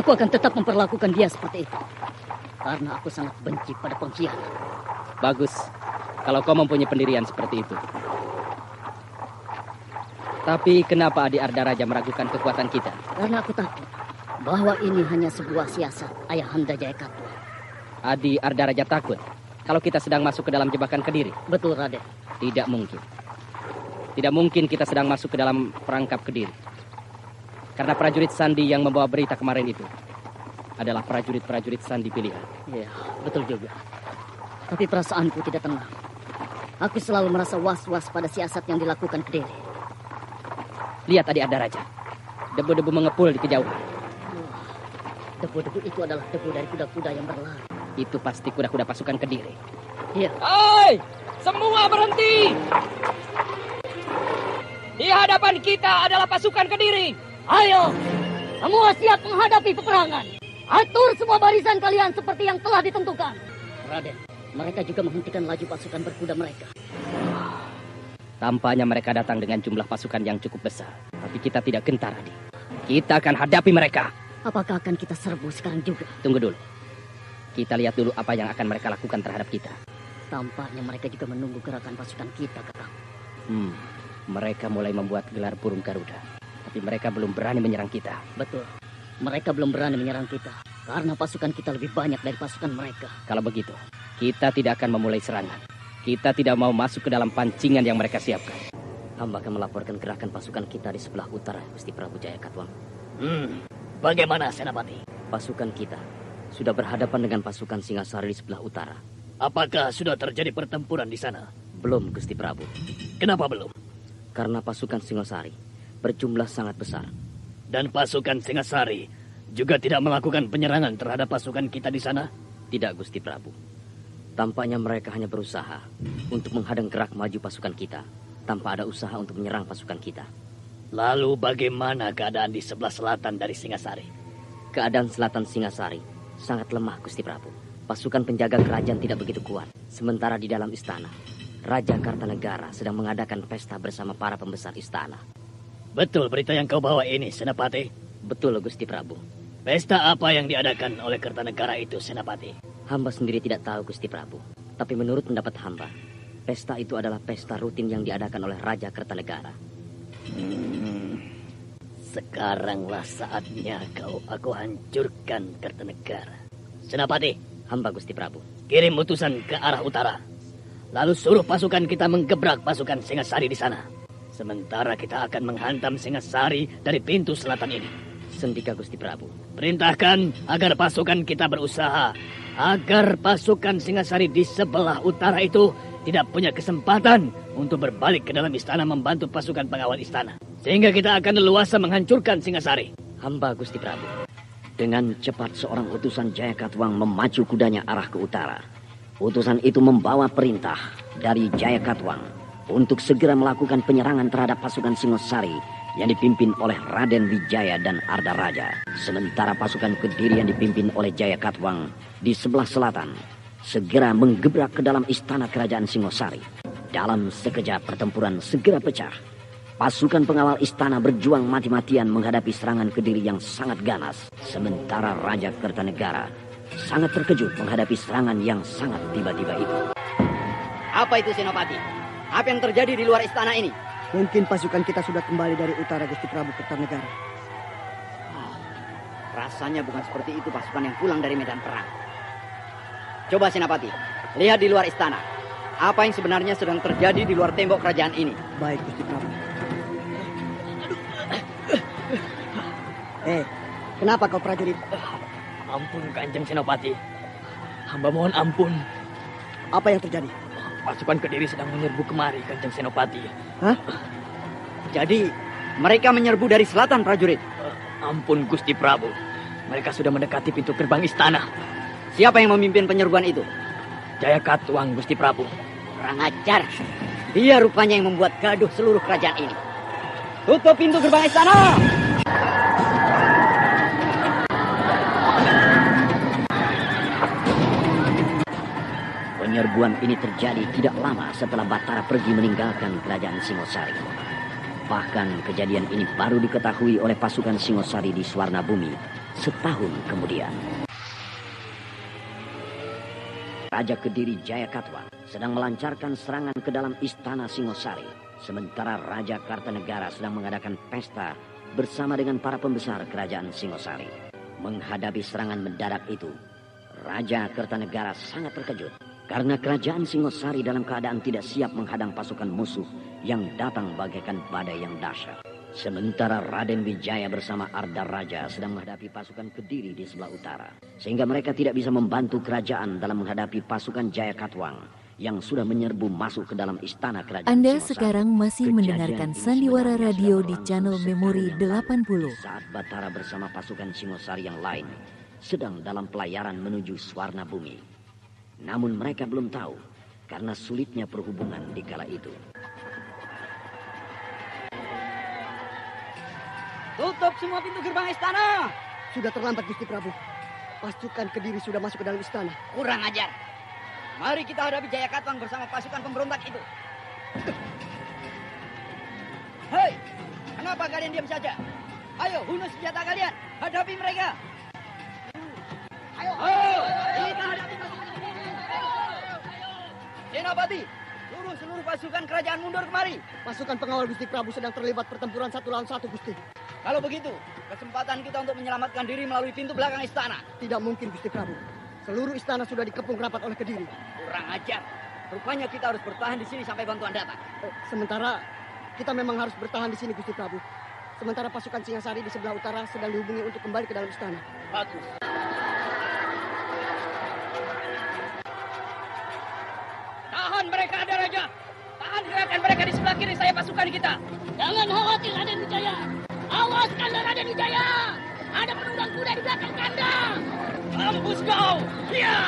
[SPEAKER 8] Aku akan tetap memperlakukan dia seperti itu. Karena aku sangat benci pada pengkhianat.
[SPEAKER 11] Bagus. Kalau kau mempunyai pendirian seperti itu. Tapi kenapa adik Arda Raja meragukan kekuatan kita?
[SPEAKER 8] Karena aku takut bahwa ini hanya sebuah siasat Ayahanda Jayakatwang.
[SPEAKER 11] Adi Arda Raja takut kalau kita sedang masuk ke dalam jebakan Kediri?
[SPEAKER 8] Betul, Raden.
[SPEAKER 11] Tidak mungkin. Tidak mungkin kita sedang masuk ke dalam perangkap Kediri. Karena prajurit Sandi yang membawa berita kemarin itu adalah prajurit-prajurit Sandi pilihan.
[SPEAKER 8] Iya, betul juga. Tapi perasaanku tidak tenang. Aku selalu merasa was-was pada siasat yang dilakukan Kediri.
[SPEAKER 11] Lihat adik Arda Raja. Debu-debu mengepul di kejauhan.
[SPEAKER 8] Debu-debu itu adalah debu dari kuda-kuda yang berlari.
[SPEAKER 11] Itu pasti kuda-kuda pasukan Kediri.
[SPEAKER 8] Iya.
[SPEAKER 12] Hai! Semua berhenti! Di hadapan kita adalah pasukan Kediri.
[SPEAKER 8] Ayo! Semua siap menghadapi peperangan. Atur semua barisan kalian seperti yang telah ditentukan. Raden, mereka juga menghentikan laju pasukan berkuda mereka.
[SPEAKER 11] Tampaknya mereka datang dengan jumlah pasukan yang cukup besar. Tapi kita tidak gentar, Adi. Kita akan hadapi mereka.
[SPEAKER 8] Apakah akan kita serbu sekarang juga?
[SPEAKER 11] Tunggu dulu. Kita lihat dulu apa yang akan mereka lakukan terhadap kita.
[SPEAKER 8] Tampaknya mereka juga menunggu gerakan pasukan kita, Kakang.
[SPEAKER 11] Mereka mulai membuat gelar burung Garuda. Tapi mereka belum berani menyerang kita.
[SPEAKER 8] Betul. Mereka belum berani menyerang kita. Karena pasukan kita lebih banyak dari pasukan mereka.
[SPEAKER 11] Kalau begitu, kita tidak akan memulai serangan. Kita tidak mau masuk ke dalam pancingan yang mereka siapkan.
[SPEAKER 5] Hamba akan melaporkan gerakan pasukan kita di sebelah utara, Gusti Prabu Jayakatwang.
[SPEAKER 8] Bagaimana, Senapati?
[SPEAKER 5] Pasukan kita sudah berhadapan dengan pasukan Singasari di sebelah utara.
[SPEAKER 8] Apakah sudah terjadi pertempuran di sana?
[SPEAKER 5] Belum, Gusti Prabu.
[SPEAKER 8] Kenapa belum?
[SPEAKER 5] Karena pasukan Singasari berjumlah sangat besar.
[SPEAKER 8] Dan pasukan Singasari juga tidak melakukan penyerangan terhadap pasukan kita di sana?
[SPEAKER 5] Tidak, Gusti Prabu. Tampaknya mereka hanya berusaha untuk menghadang gerak maju pasukan kita tanpa ada usaha untuk menyerang pasukan kita.
[SPEAKER 8] Lalu bagaimana keadaan di sebelah selatan dari Singasari?
[SPEAKER 5] Keadaan selatan Singasari sangat lemah, Gusti Prabu. Pasukan penjaga kerajaan tidak begitu kuat. Sementara di dalam istana, Raja Kartanegara sedang mengadakan pesta bersama para pembesar istana.
[SPEAKER 8] Betul berita yang kau bawa ini, Senapati?
[SPEAKER 5] Betul, Gusti Prabu.
[SPEAKER 8] Pesta apa yang diadakan oleh Kartanegara itu, Senapati?
[SPEAKER 5] Hamba sendiri tidak tahu, Gusti Prabu. Tapi menurut pendapat hamba, pesta itu adalah pesta rutin yang diadakan oleh Raja Kartanegara.
[SPEAKER 8] Sekaranglah saatnya aku hancurkan Kartanegara. Senapati,
[SPEAKER 5] hamba Gusti Prabu.
[SPEAKER 8] Kirim utusan ke arah utara. Lalu suruh pasukan kita menggebrak pasukan Singasari di sana. Sementara kita akan menghantam Singasari dari pintu selatan ini.
[SPEAKER 5] Sendika, Gusti Prabu.
[SPEAKER 8] Perintahkan agar pasukan kita berusaha agar pasukan Singasari di sebelah utara itu
[SPEAKER 7] tidak punya kesempatan untuk berbalik ke dalam istana membantu pasukan pengawal istana. Sehingga kita akan leluasa menghancurkan Singasari.
[SPEAKER 5] Hamba Gusti Prabu. Dengan cepat seorang utusan Jayakatwang memacu kudanya arah ke utara. Utusan itu membawa perintah dari Jayakatwang untuk segera melakukan penyerangan terhadap pasukan Singosari yang dipimpin oleh Raden Wijaya dan Ardaraja. Sementara pasukan Kediri yang dipimpin oleh Jayakatwang di sebelah selatan segera menggebrak ke dalam istana kerajaan Singosari. Dalam sekejap pertempuran segera pecah. Pasukan pengawal istana berjuang mati-matian menghadapi serangan Kediri yang sangat ganas. Sementara Raja Kertanegara sangat terkejut menghadapi serangan yang sangat tiba-tiba itu.
[SPEAKER 3] Apa itu Senopati? Apa yang terjadi di luar istana ini?
[SPEAKER 9] Mungkin pasukan kita sudah kembali dari utara Gusti Prabu Kertanegara.
[SPEAKER 3] Rasanya bukan seperti itu pasukan yang pulang dari medan perang. Coba Senopati, lihat di luar istana. Apa yang sebenarnya sedang terjadi di luar tembok kerajaan ini?
[SPEAKER 9] Baik Gusti Prabu. Kenapa kau prajurit?
[SPEAKER 7] Ampun Kanjeng Senopati. Hamba mohon ampun.
[SPEAKER 9] Apa yang terjadi?
[SPEAKER 7] Pasukan Kediri sedang menyerbu kemari Kanjeng Senopati.
[SPEAKER 3] Hah? Jadi mereka menyerbu dari selatan prajurit?
[SPEAKER 7] Ampun Gusti Prabu. Mereka sudah mendekati pintu gerbang istana.
[SPEAKER 3] Siapa yang memimpin penyerbuan itu?
[SPEAKER 7] Jayakatwang Gusti Prabu.
[SPEAKER 3] Kurang ajar. Dia rupanya yang membuat gaduh seluruh kerajaan ini. Tutup pintu gerbang istana!
[SPEAKER 5] Penyerbuan ini terjadi tidak lama setelah Batara pergi meninggalkan kerajaan Singosari. Bahkan kejadian ini baru diketahui oleh pasukan Singosari di Swarnabumi setahun kemudian. Raja Kediri Jayakatwang sedang melancarkan serangan ke dalam istana Singosari. Sementara Raja Kartanegara sedang mengadakan pesta bersama dengan para pembesar kerajaan Singosari. Menghadapi serangan mendadak itu, Raja Kartanegara sangat terkejut. Karena kerajaan Singosari dalam keadaan tidak siap menghadang pasukan musuh yang datang bagaikan badai yang dahsyat. Sementara Raden Wijaya bersama Ardaraja sedang menghadapi pasukan Kediri di sebelah utara. Sehingga mereka tidak bisa membantu kerajaan dalam menghadapi pasukan Jayakatwang yang sudah menyerbu masuk ke dalam istana kerajaan
[SPEAKER 6] Anda
[SPEAKER 5] Singosari.
[SPEAKER 6] sekarang masih mendengarkan Sandiwara Radio di channel Memori 80.
[SPEAKER 5] Saat Batara bersama pasukan Singosari yang lain sedang dalam pelayaran menuju Swarnabumi. Namun mereka belum tahu karena sulitnya perhubungan di kala itu.
[SPEAKER 3] Tutup semua pintu gerbang istana!
[SPEAKER 9] Sudah terlambat Gusti Prabu. Pasukan Kediri sudah masuk ke dalam istana.
[SPEAKER 3] Kurang ajar. Mari kita hadapi Jayakatwang bersama pasukan pemberontak itu. Hei, kenapa kalian diam saja? Ayo, hunus senjata kalian. Hadapi mereka. Ayo, kita hadapi pasukan Kediri. Senopati, seluruh pasukan kerajaan mundur kemari.
[SPEAKER 9] Pasukan pengawal Gusti Prabu sedang terlibat pertempuran 1 lawan 1, Gusti.
[SPEAKER 3] Kalau begitu, kesempatan kita untuk menyelamatkan diri melalui pintu belakang istana.
[SPEAKER 9] Tidak mungkin, Gusti Prabu. Seluruh istana sudah dikepung rapat oleh Kediri.
[SPEAKER 3] Kurang ajar. Rupanya kita harus bertahan di sini sampai bantuan datang.
[SPEAKER 9] Sementara kita memang harus bertahan di sini, Gusti Prabu. Sementara pasukan Singasari di sebelah utara sedang dihubungi untuk kembali ke dalam istana.
[SPEAKER 3] Bagus.
[SPEAKER 12] Tahan mereka, ada raja. Tahan gerakan mereka di sebelah kiri saya pasukan kita.
[SPEAKER 8] Jangan khawatir Raden Wijaya. Awas kanda Raden Wijaya. Ada penunggang kuda di belakang kanda.
[SPEAKER 12] Mampus kau. Ya.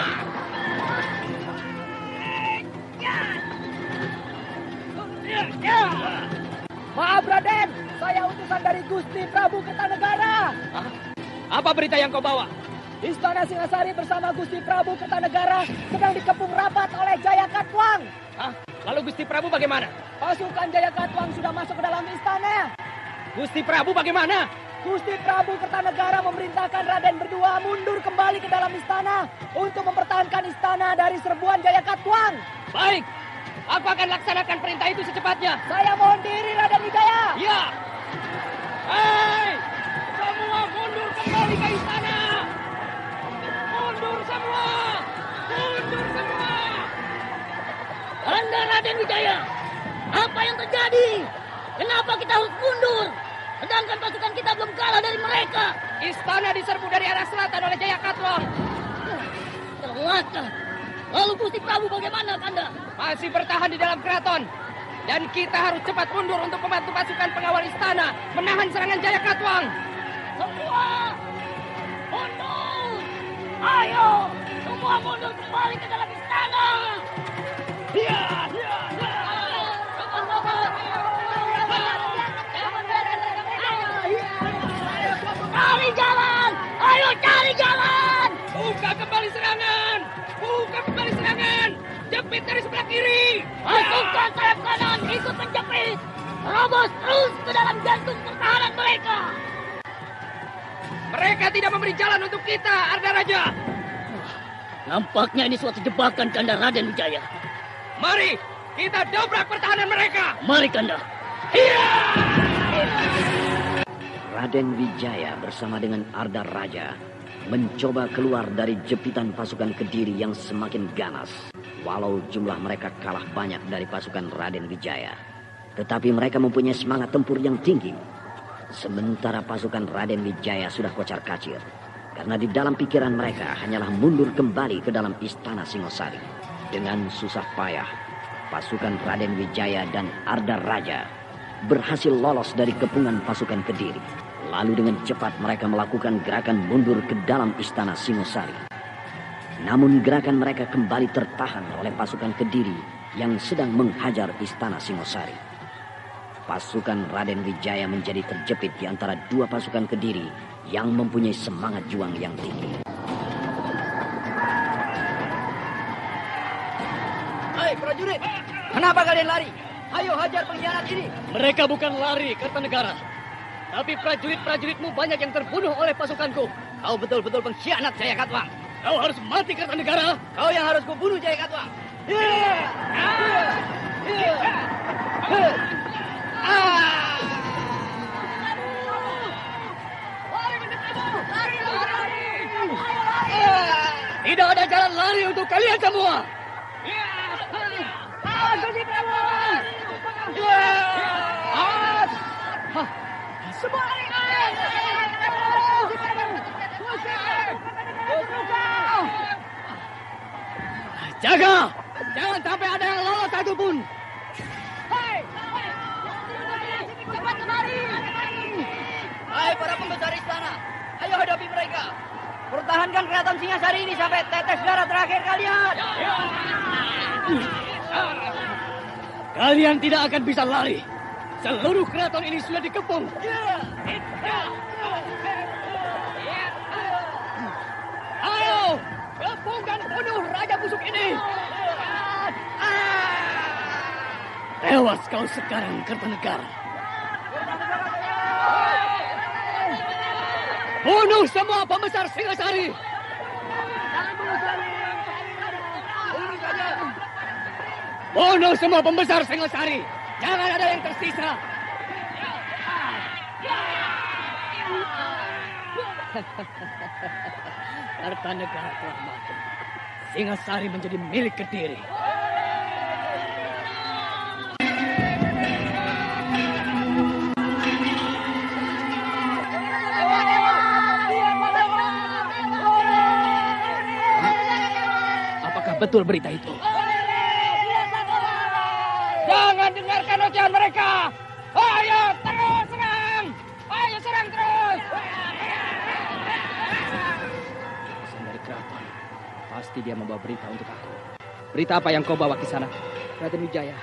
[SPEAKER 12] Maaf Raden, saya utusan dari Gusti Prabu Kertanegara. Apa berita yang kau bawa? Istana Singasari bersama Gusti Prabu Kertanegara sedang dikepung rapat oleh Jayakatwang. Lalu Gusti Prabu bagaimana? Pasukan Jayakatwang sudah masuk ke dalam istana. Gusti Prabu bagaimana? Gusti Prabu Kertanegara memerintahkan Raden berdua mundur kembali ke dalam istana untuk mempertahankan istana dari serbuan Jayakatwang. Baik, aku akan laksanakan perintah itu secepatnya. Saya mohon diri Raden Wijaya. Iya. Hei, semua mundur kembali ke istana. Mundur semua! Mundur semua!
[SPEAKER 8] Kanda Raden Wijaya, apa yang terjadi? Kenapa kita harus mundur? Sedangkan pasukan kita belum kalah dari mereka.
[SPEAKER 12] Istana diserbu dari arah selatan oleh Jayakatwang.
[SPEAKER 8] Celaka. Lalu Gusti Prabu bagaimana, Kanda?
[SPEAKER 11] Masih bertahan di dalam keraton. Dan kita harus cepat mundur untuk membantu pasukan pengawal istana menahan serangan Jayakatwang.
[SPEAKER 8] Semua mundur! Ayo, semua mundur kembali ke dalam istana!
[SPEAKER 11] Iya!
[SPEAKER 8] Cari jalan! Ayo cari jalan!
[SPEAKER 11] Buka kembali serangan! Buka kembali serangan! Jepit dari sebelah kiri!
[SPEAKER 8] Masukkan sayap kanan, ikut menjepit! Terobos terus ke dalam jantung pertahanan mereka!
[SPEAKER 11] Mereka tidak memberi jalan untuk kita, Arda Raja!
[SPEAKER 8] Nampaknya ini suatu jebakan, Kanda Raden Wijaya.
[SPEAKER 11] Mari, kita dobrak pertahanan mereka!
[SPEAKER 8] Mari, Kanda!
[SPEAKER 11] Iya!
[SPEAKER 5] Raden Wijaya bersama dengan Arda Raja mencoba keluar dari jepitan pasukan Kediri yang semakin ganas. Walau jumlah mereka kalah banyak dari pasukan Raden Wijaya, tetapi mereka mempunyai semangat tempur yang tinggi. Sementara pasukan Raden Wijaya sudah kocar-kacir, karena di dalam pikiran mereka hanyalah mundur kembali ke dalam istana Singosari. Dengan susah payah, pasukan Raden Wijaya dan Arda Raja berhasil lolos dari kepungan pasukan Kediri. Lalu dengan cepat mereka melakukan gerakan mundur ke dalam istana Singosari. Namun gerakan mereka kembali tertahan oleh pasukan Kediri yang sedang menghajar istana Singosari. Pasukan Raden Wijaya menjadi terjepit di antara dua pasukan Kediri yang mempunyai semangat juang yang tinggi.
[SPEAKER 12] Hai prajurit, kenapa kalian lari? Ayo hajar pengkhianat ini.
[SPEAKER 8] Mereka bukan lari, Kertanegara. Tapi prajurit-prajuritmu banyak yang terbunuh oleh pasukanku.
[SPEAKER 12] Kau betul-betul pengkhianat Jayakatwang.
[SPEAKER 8] Kau harus mati, Kertanegara.
[SPEAKER 12] Kau yang harus kubunuh Jayakatwang.
[SPEAKER 8] Tidak ada jalan lari untuk kalian semua. Jaga! Jangan sampai ada yang lolos satupun.
[SPEAKER 12] Hai para pembesar istana, ayo hadapi mereka. Pertahankan keraton Singasari ini sampai tetes darah terakhir kalian.
[SPEAKER 8] Kalian tidak akan bisa lari. Seluruh keraton ini sudah dikepung. Ayo, kepung dan bunuh raja busuk ini. Tewas kau sekarang, Kertanegara. Bunuh semua pembesar Singasari. Bunuh semua pembesar Singasari. Jangan ada yang tersisa. Kertanegara telah mati. Singasari menjadi milik Kediri. Apakah betul berita itu?
[SPEAKER 11] Jangan dengarkan ocehan mereka. Ayo terus serang. Ayo serang terus.
[SPEAKER 13] Pesan dari keraton. Pasti dia membawa berita untuk aku. Berita apa yang kau bawa ke sana?
[SPEAKER 12] Raden Wijaya,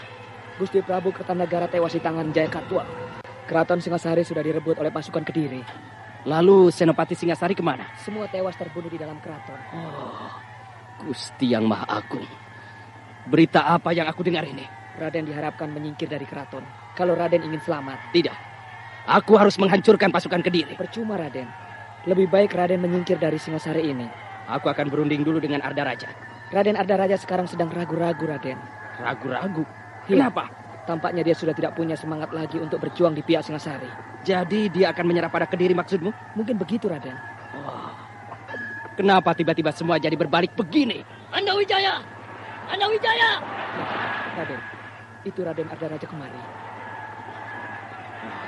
[SPEAKER 12] Gusti Prabu Kertanegara tewas di tangan Jayakatwang. Keraton Singasari sudah direbut oleh pasukan Kediri.
[SPEAKER 13] Lalu Senopati Singasari kemana?
[SPEAKER 12] Semua tewas terbunuh di dalam keraton.
[SPEAKER 13] Oh, Gusti yang Maha Agung. Berita apa yang aku dengar ini?
[SPEAKER 12] Raden diharapkan menyingkir dari keraton. Kalau Raden ingin selamat.
[SPEAKER 13] Tidak. Aku harus menghancurkan pasukan Kediri.
[SPEAKER 12] Percuma, Raden. Lebih baik Raden menyingkir dari Singasari ini.
[SPEAKER 13] Aku akan berunding dulu dengan Arda Raja.
[SPEAKER 12] Raden Arda Raja sekarang sedang ragu-ragu, Raden.
[SPEAKER 13] Ragu-ragu?
[SPEAKER 12] Ya,
[SPEAKER 13] Kenapa?
[SPEAKER 12] tampaknya dia sudah tidak punya semangat lagi untuk berjuang di pihak Singasari.
[SPEAKER 13] Jadi dia akan menyerah pada Kediri maksudmu?
[SPEAKER 12] Mungkin begitu, Raden.
[SPEAKER 13] Oh. Kenapa tiba-tiba semua jadi berbalik begini?
[SPEAKER 8] Anda Wijaya! Anda Wijaya!
[SPEAKER 12] Raden, itu Raden Arda Raja kemari.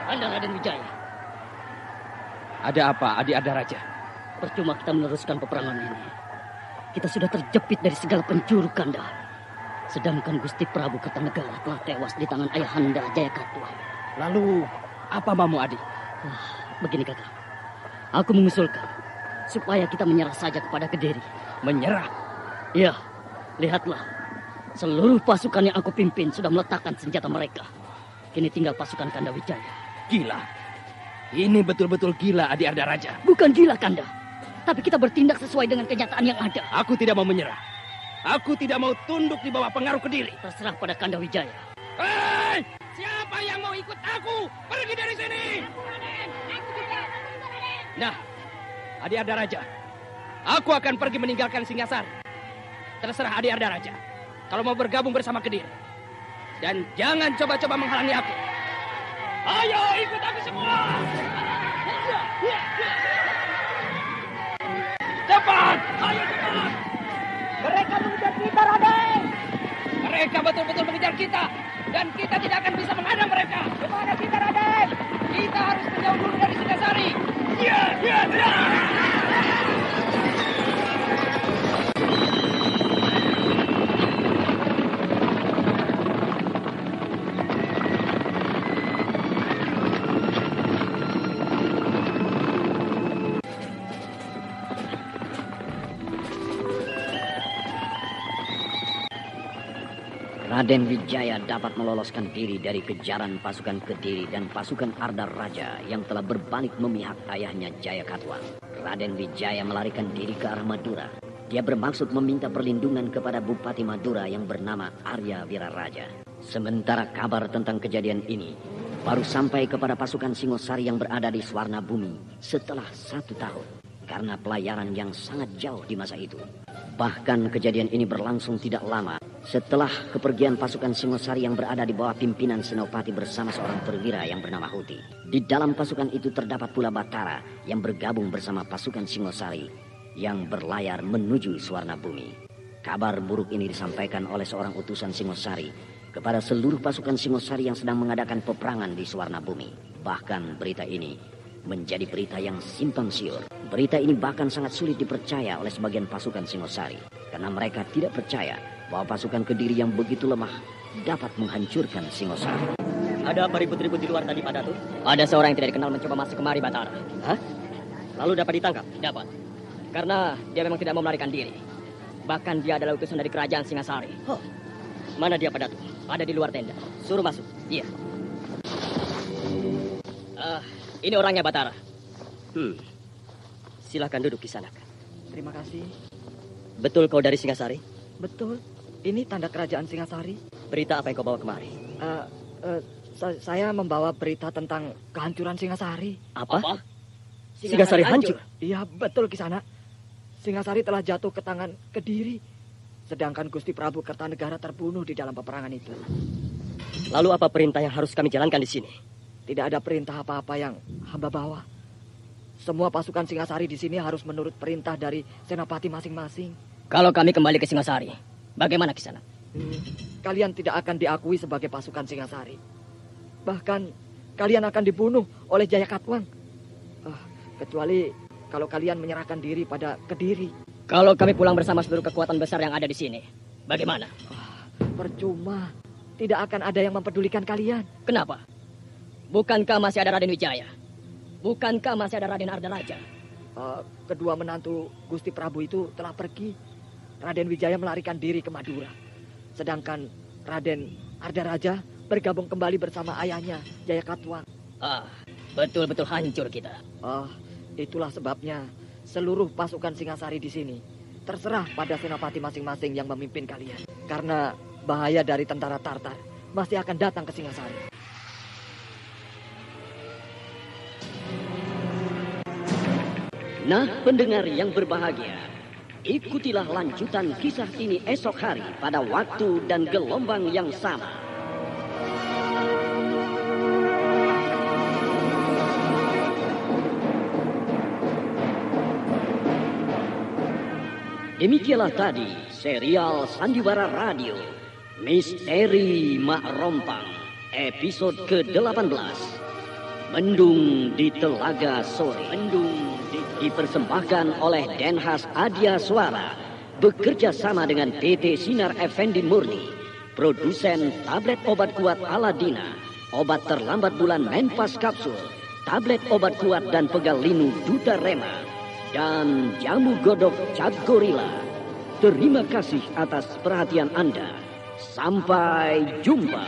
[SPEAKER 8] Anda Raden Wijaya.
[SPEAKER 13] Ada apa, Adi Arda Raja?
[SPEAKER 8] Percuma kita meneruskan peperangan ini. kita sudah terjepit dari segala penjuru, Kanda. Sedangkan Gusti Prabu Kertanegara telah tewas di tangan ayahanda Jayakatwang.
[SPEAKER 11] Lalu, apa maumu, Adi?
[SPEAKER 8] Begini, Kakak. Aku mengusulkan supaya kita menyerah saja kepada Kediri.
[SPEAKER 11] Menyerah?
[SPEAKER 8] Iya, lihatlah. Seluruh pasukan yang aku pimpin sudah meletakkan senjata mereka. Kini tinggal pasukan Kanda Wijaya.
[SPEAKER 11] Gila. Ini betul-betul gila, Adi Arda Raja.
[SPEAKER 8] Bukan gila, Kanda. Tapi kita bertindak sesuai dengan kenyataan yang ada.
[SPEAKER 11] Aku tidak mau menyerah. Aku tidak mau tunduk di bawah pengaruh Kediri.
[SPEAKER 8] Terserah pada Kanda Wijaya.
[SPEAKER 11] Hei! Siapa yang mau ikut aku? Pergi dari sini! Nah, Adi Arda Raja. Aku akan pergi meninggalkan Singasari. Terserah Adi Arda Raja. Kalau mau bergabung bersama Kediri. Dan jangan coba-coba menghalangi aku. Ayo ikut aku semua! Cepat! Ayo cepat!
[SPEAKER 12] Mereka mengejar kita, Raden!
[SPEAKER 11] Mereka betul-betul mengejar kita. Dan kita tidak akan bisa menghadang mereka.
[SPEAKER 12] Kemana kita, Raden?
[SPEAKER 11] Kita harus menjauh dulu dari Singasari. Ya!
[SPEAKER 5] Raden Wijaya dapat meloloskan diri dari kejaran pasukan Kediri dan pasukan Arda Raja yang telah berbalik memihak ayahnya Jayakatwang. Raden Wijaya melarikan diri ke arah Madura. Dia bermaksud meminta perlindungan kepada Bupati Madura yang bernama Arya Wiraraja. Sementara kabar tentang kejadian ini baru sampai kepada pasukan Singosari yang berada di Swarna Bumi setelah 1 tahun. Karena pelayaran yang sangat jauh di masa itu. Bahkan kejadian ini berlangsung tidak lama setelah kepergian pasukan Singosari yang berada di bawah pimpinan Senopati bersama seorang perwira yang bernama Huti. Di dalam pasukan itu terdapat pula Batara yang bergabung bersama pasukan Singosari yang berlayar menuju Swarna Bumi. Kabar buruk ini disampaikan oleh seorang utusan Singosari kepada seluruh pasukan Singosari yang sedang mengadakan peperangan di Swarna Bumi. Bahkan berita ini menjadi berita yang simpang siur. Berita ini bahkan sangat sulit dipercaya oleh sebagian pasukan Singosari. Karena mereka tidak percaya bahwa pasukan Kediri yang begitu lemah dapat menghancurkan Singosari.
[SPEAKER 3] Ada apa ribut-ribut di luar tadi, Pak Datu?
[SPEAKER 8] Ada seorang yang tidak dikenal mencoba masuk kemari, Batara.
[SPEAKER 3] Hah? Lalu dapat ditangkap?
[SPEAKER 8] Dapat. Karena dia memang tidak mau melarikan diri. Bahkan dia adalah utusan dari kerajaan Singasari.
[SPEAKER 3] Oh, mana dia, Pak Datu?
[SPEAKER 8] Ada di luar tenda.
[SPEAKER 3] Suruh masuk.
[SPEAKER 8] Iya. Ini orangnya, Batara.
[SPEAKER 3] Silahkan duduk di sana.
[SPEAKER 12] Terima kasih.
[SPEAKER 3] Betul kau dari Singasari?
[SPEAKER 12] Betul. Ini tanda kerajaan Singasari.
[SPEAKER 3] Berita apa yang kau bawa kemari?
[SPEAKER 12] Saya membawa berita tentang kehancuran Singasari.
[SPEAKER 3] Apa? Singasari hancur?
[SPEAKER 12] Iya, betul Kisana. Singasari telah jatuh ke tangan Kediri. Sedangkan Gusti Prabu Kertanegara terbunuh di dalam peperangan itu.
[SPEAKER 3] Lalu apa perintah yang harus kami jalankan di sini?
[SPEAKER 12] Tidak ada perintah apa-apa yang hamba bawa. Semua pasukan Singasari di sini harus menurut perintah dari senopati masing-masing.
[SPEAKER 8] Kalau kami kembali ke Singasari, bagaimana Kisana?
[SPEAKER 12] Kalian tidak akan diakui sebagai pasukan Singasari. Bahkan kalian akan dibunuh oleh Jayakatwang. Kecuali kalau kalian menyerahkan diri pada Kediri.
[SPEAKER 8] Kalau kami pulang bersama seluruh kekuatan besar yang ada di sini, bagaimana?
[SPEAKER 12] Percuma. Tidak akan ada yang mempedulikan kalian.
[SPEAKER 8] Kenapa? Bukankah masih ada Raden Wijaya? Bukankah masih ada Raden Arda Raja?
[SPEAKER 12] Kedua menantu Gusti Prabu itu telah pergi. Raden Wijaya melarikan diri ke Madura. Sedangkan Raden Arda Raja bergabung kembali bersama ayahnya Jayakatwang.
[SPEAKER 8] Betul-betul hancur kita.
[SPEAKER 12] Itulah sebabnya seluruh pasukan Singasari di sini terserah pada senopati masing-masing yang memimpin kalian. Karena bahaya dari tentara Tartar masih akan datang ke Singasari.
[SPEAKER 5] Nah, pendengar yang berbahagia, ikutilah lanjutan kisah ini esok hari pada waktu dan gelombang yang sama. Demikianlah tadi serial Sandiwara Radio Misteri Mak Rompang episode ke-18 Mendung di Telaga Sore. Mendung dipersembahkan oleh Denhas Adya Suara bekerja sama dengan PT Sinar Effendi Murni, produsen tablet obat kuat Aladina, obat terlambat bulan Menpas Kapsul, tablet obat kuat dan pegal linu Duta Rema, dan jamu godok Cat Gorilla. Terima kasih atas perhatian Anda. Sampai jumpa.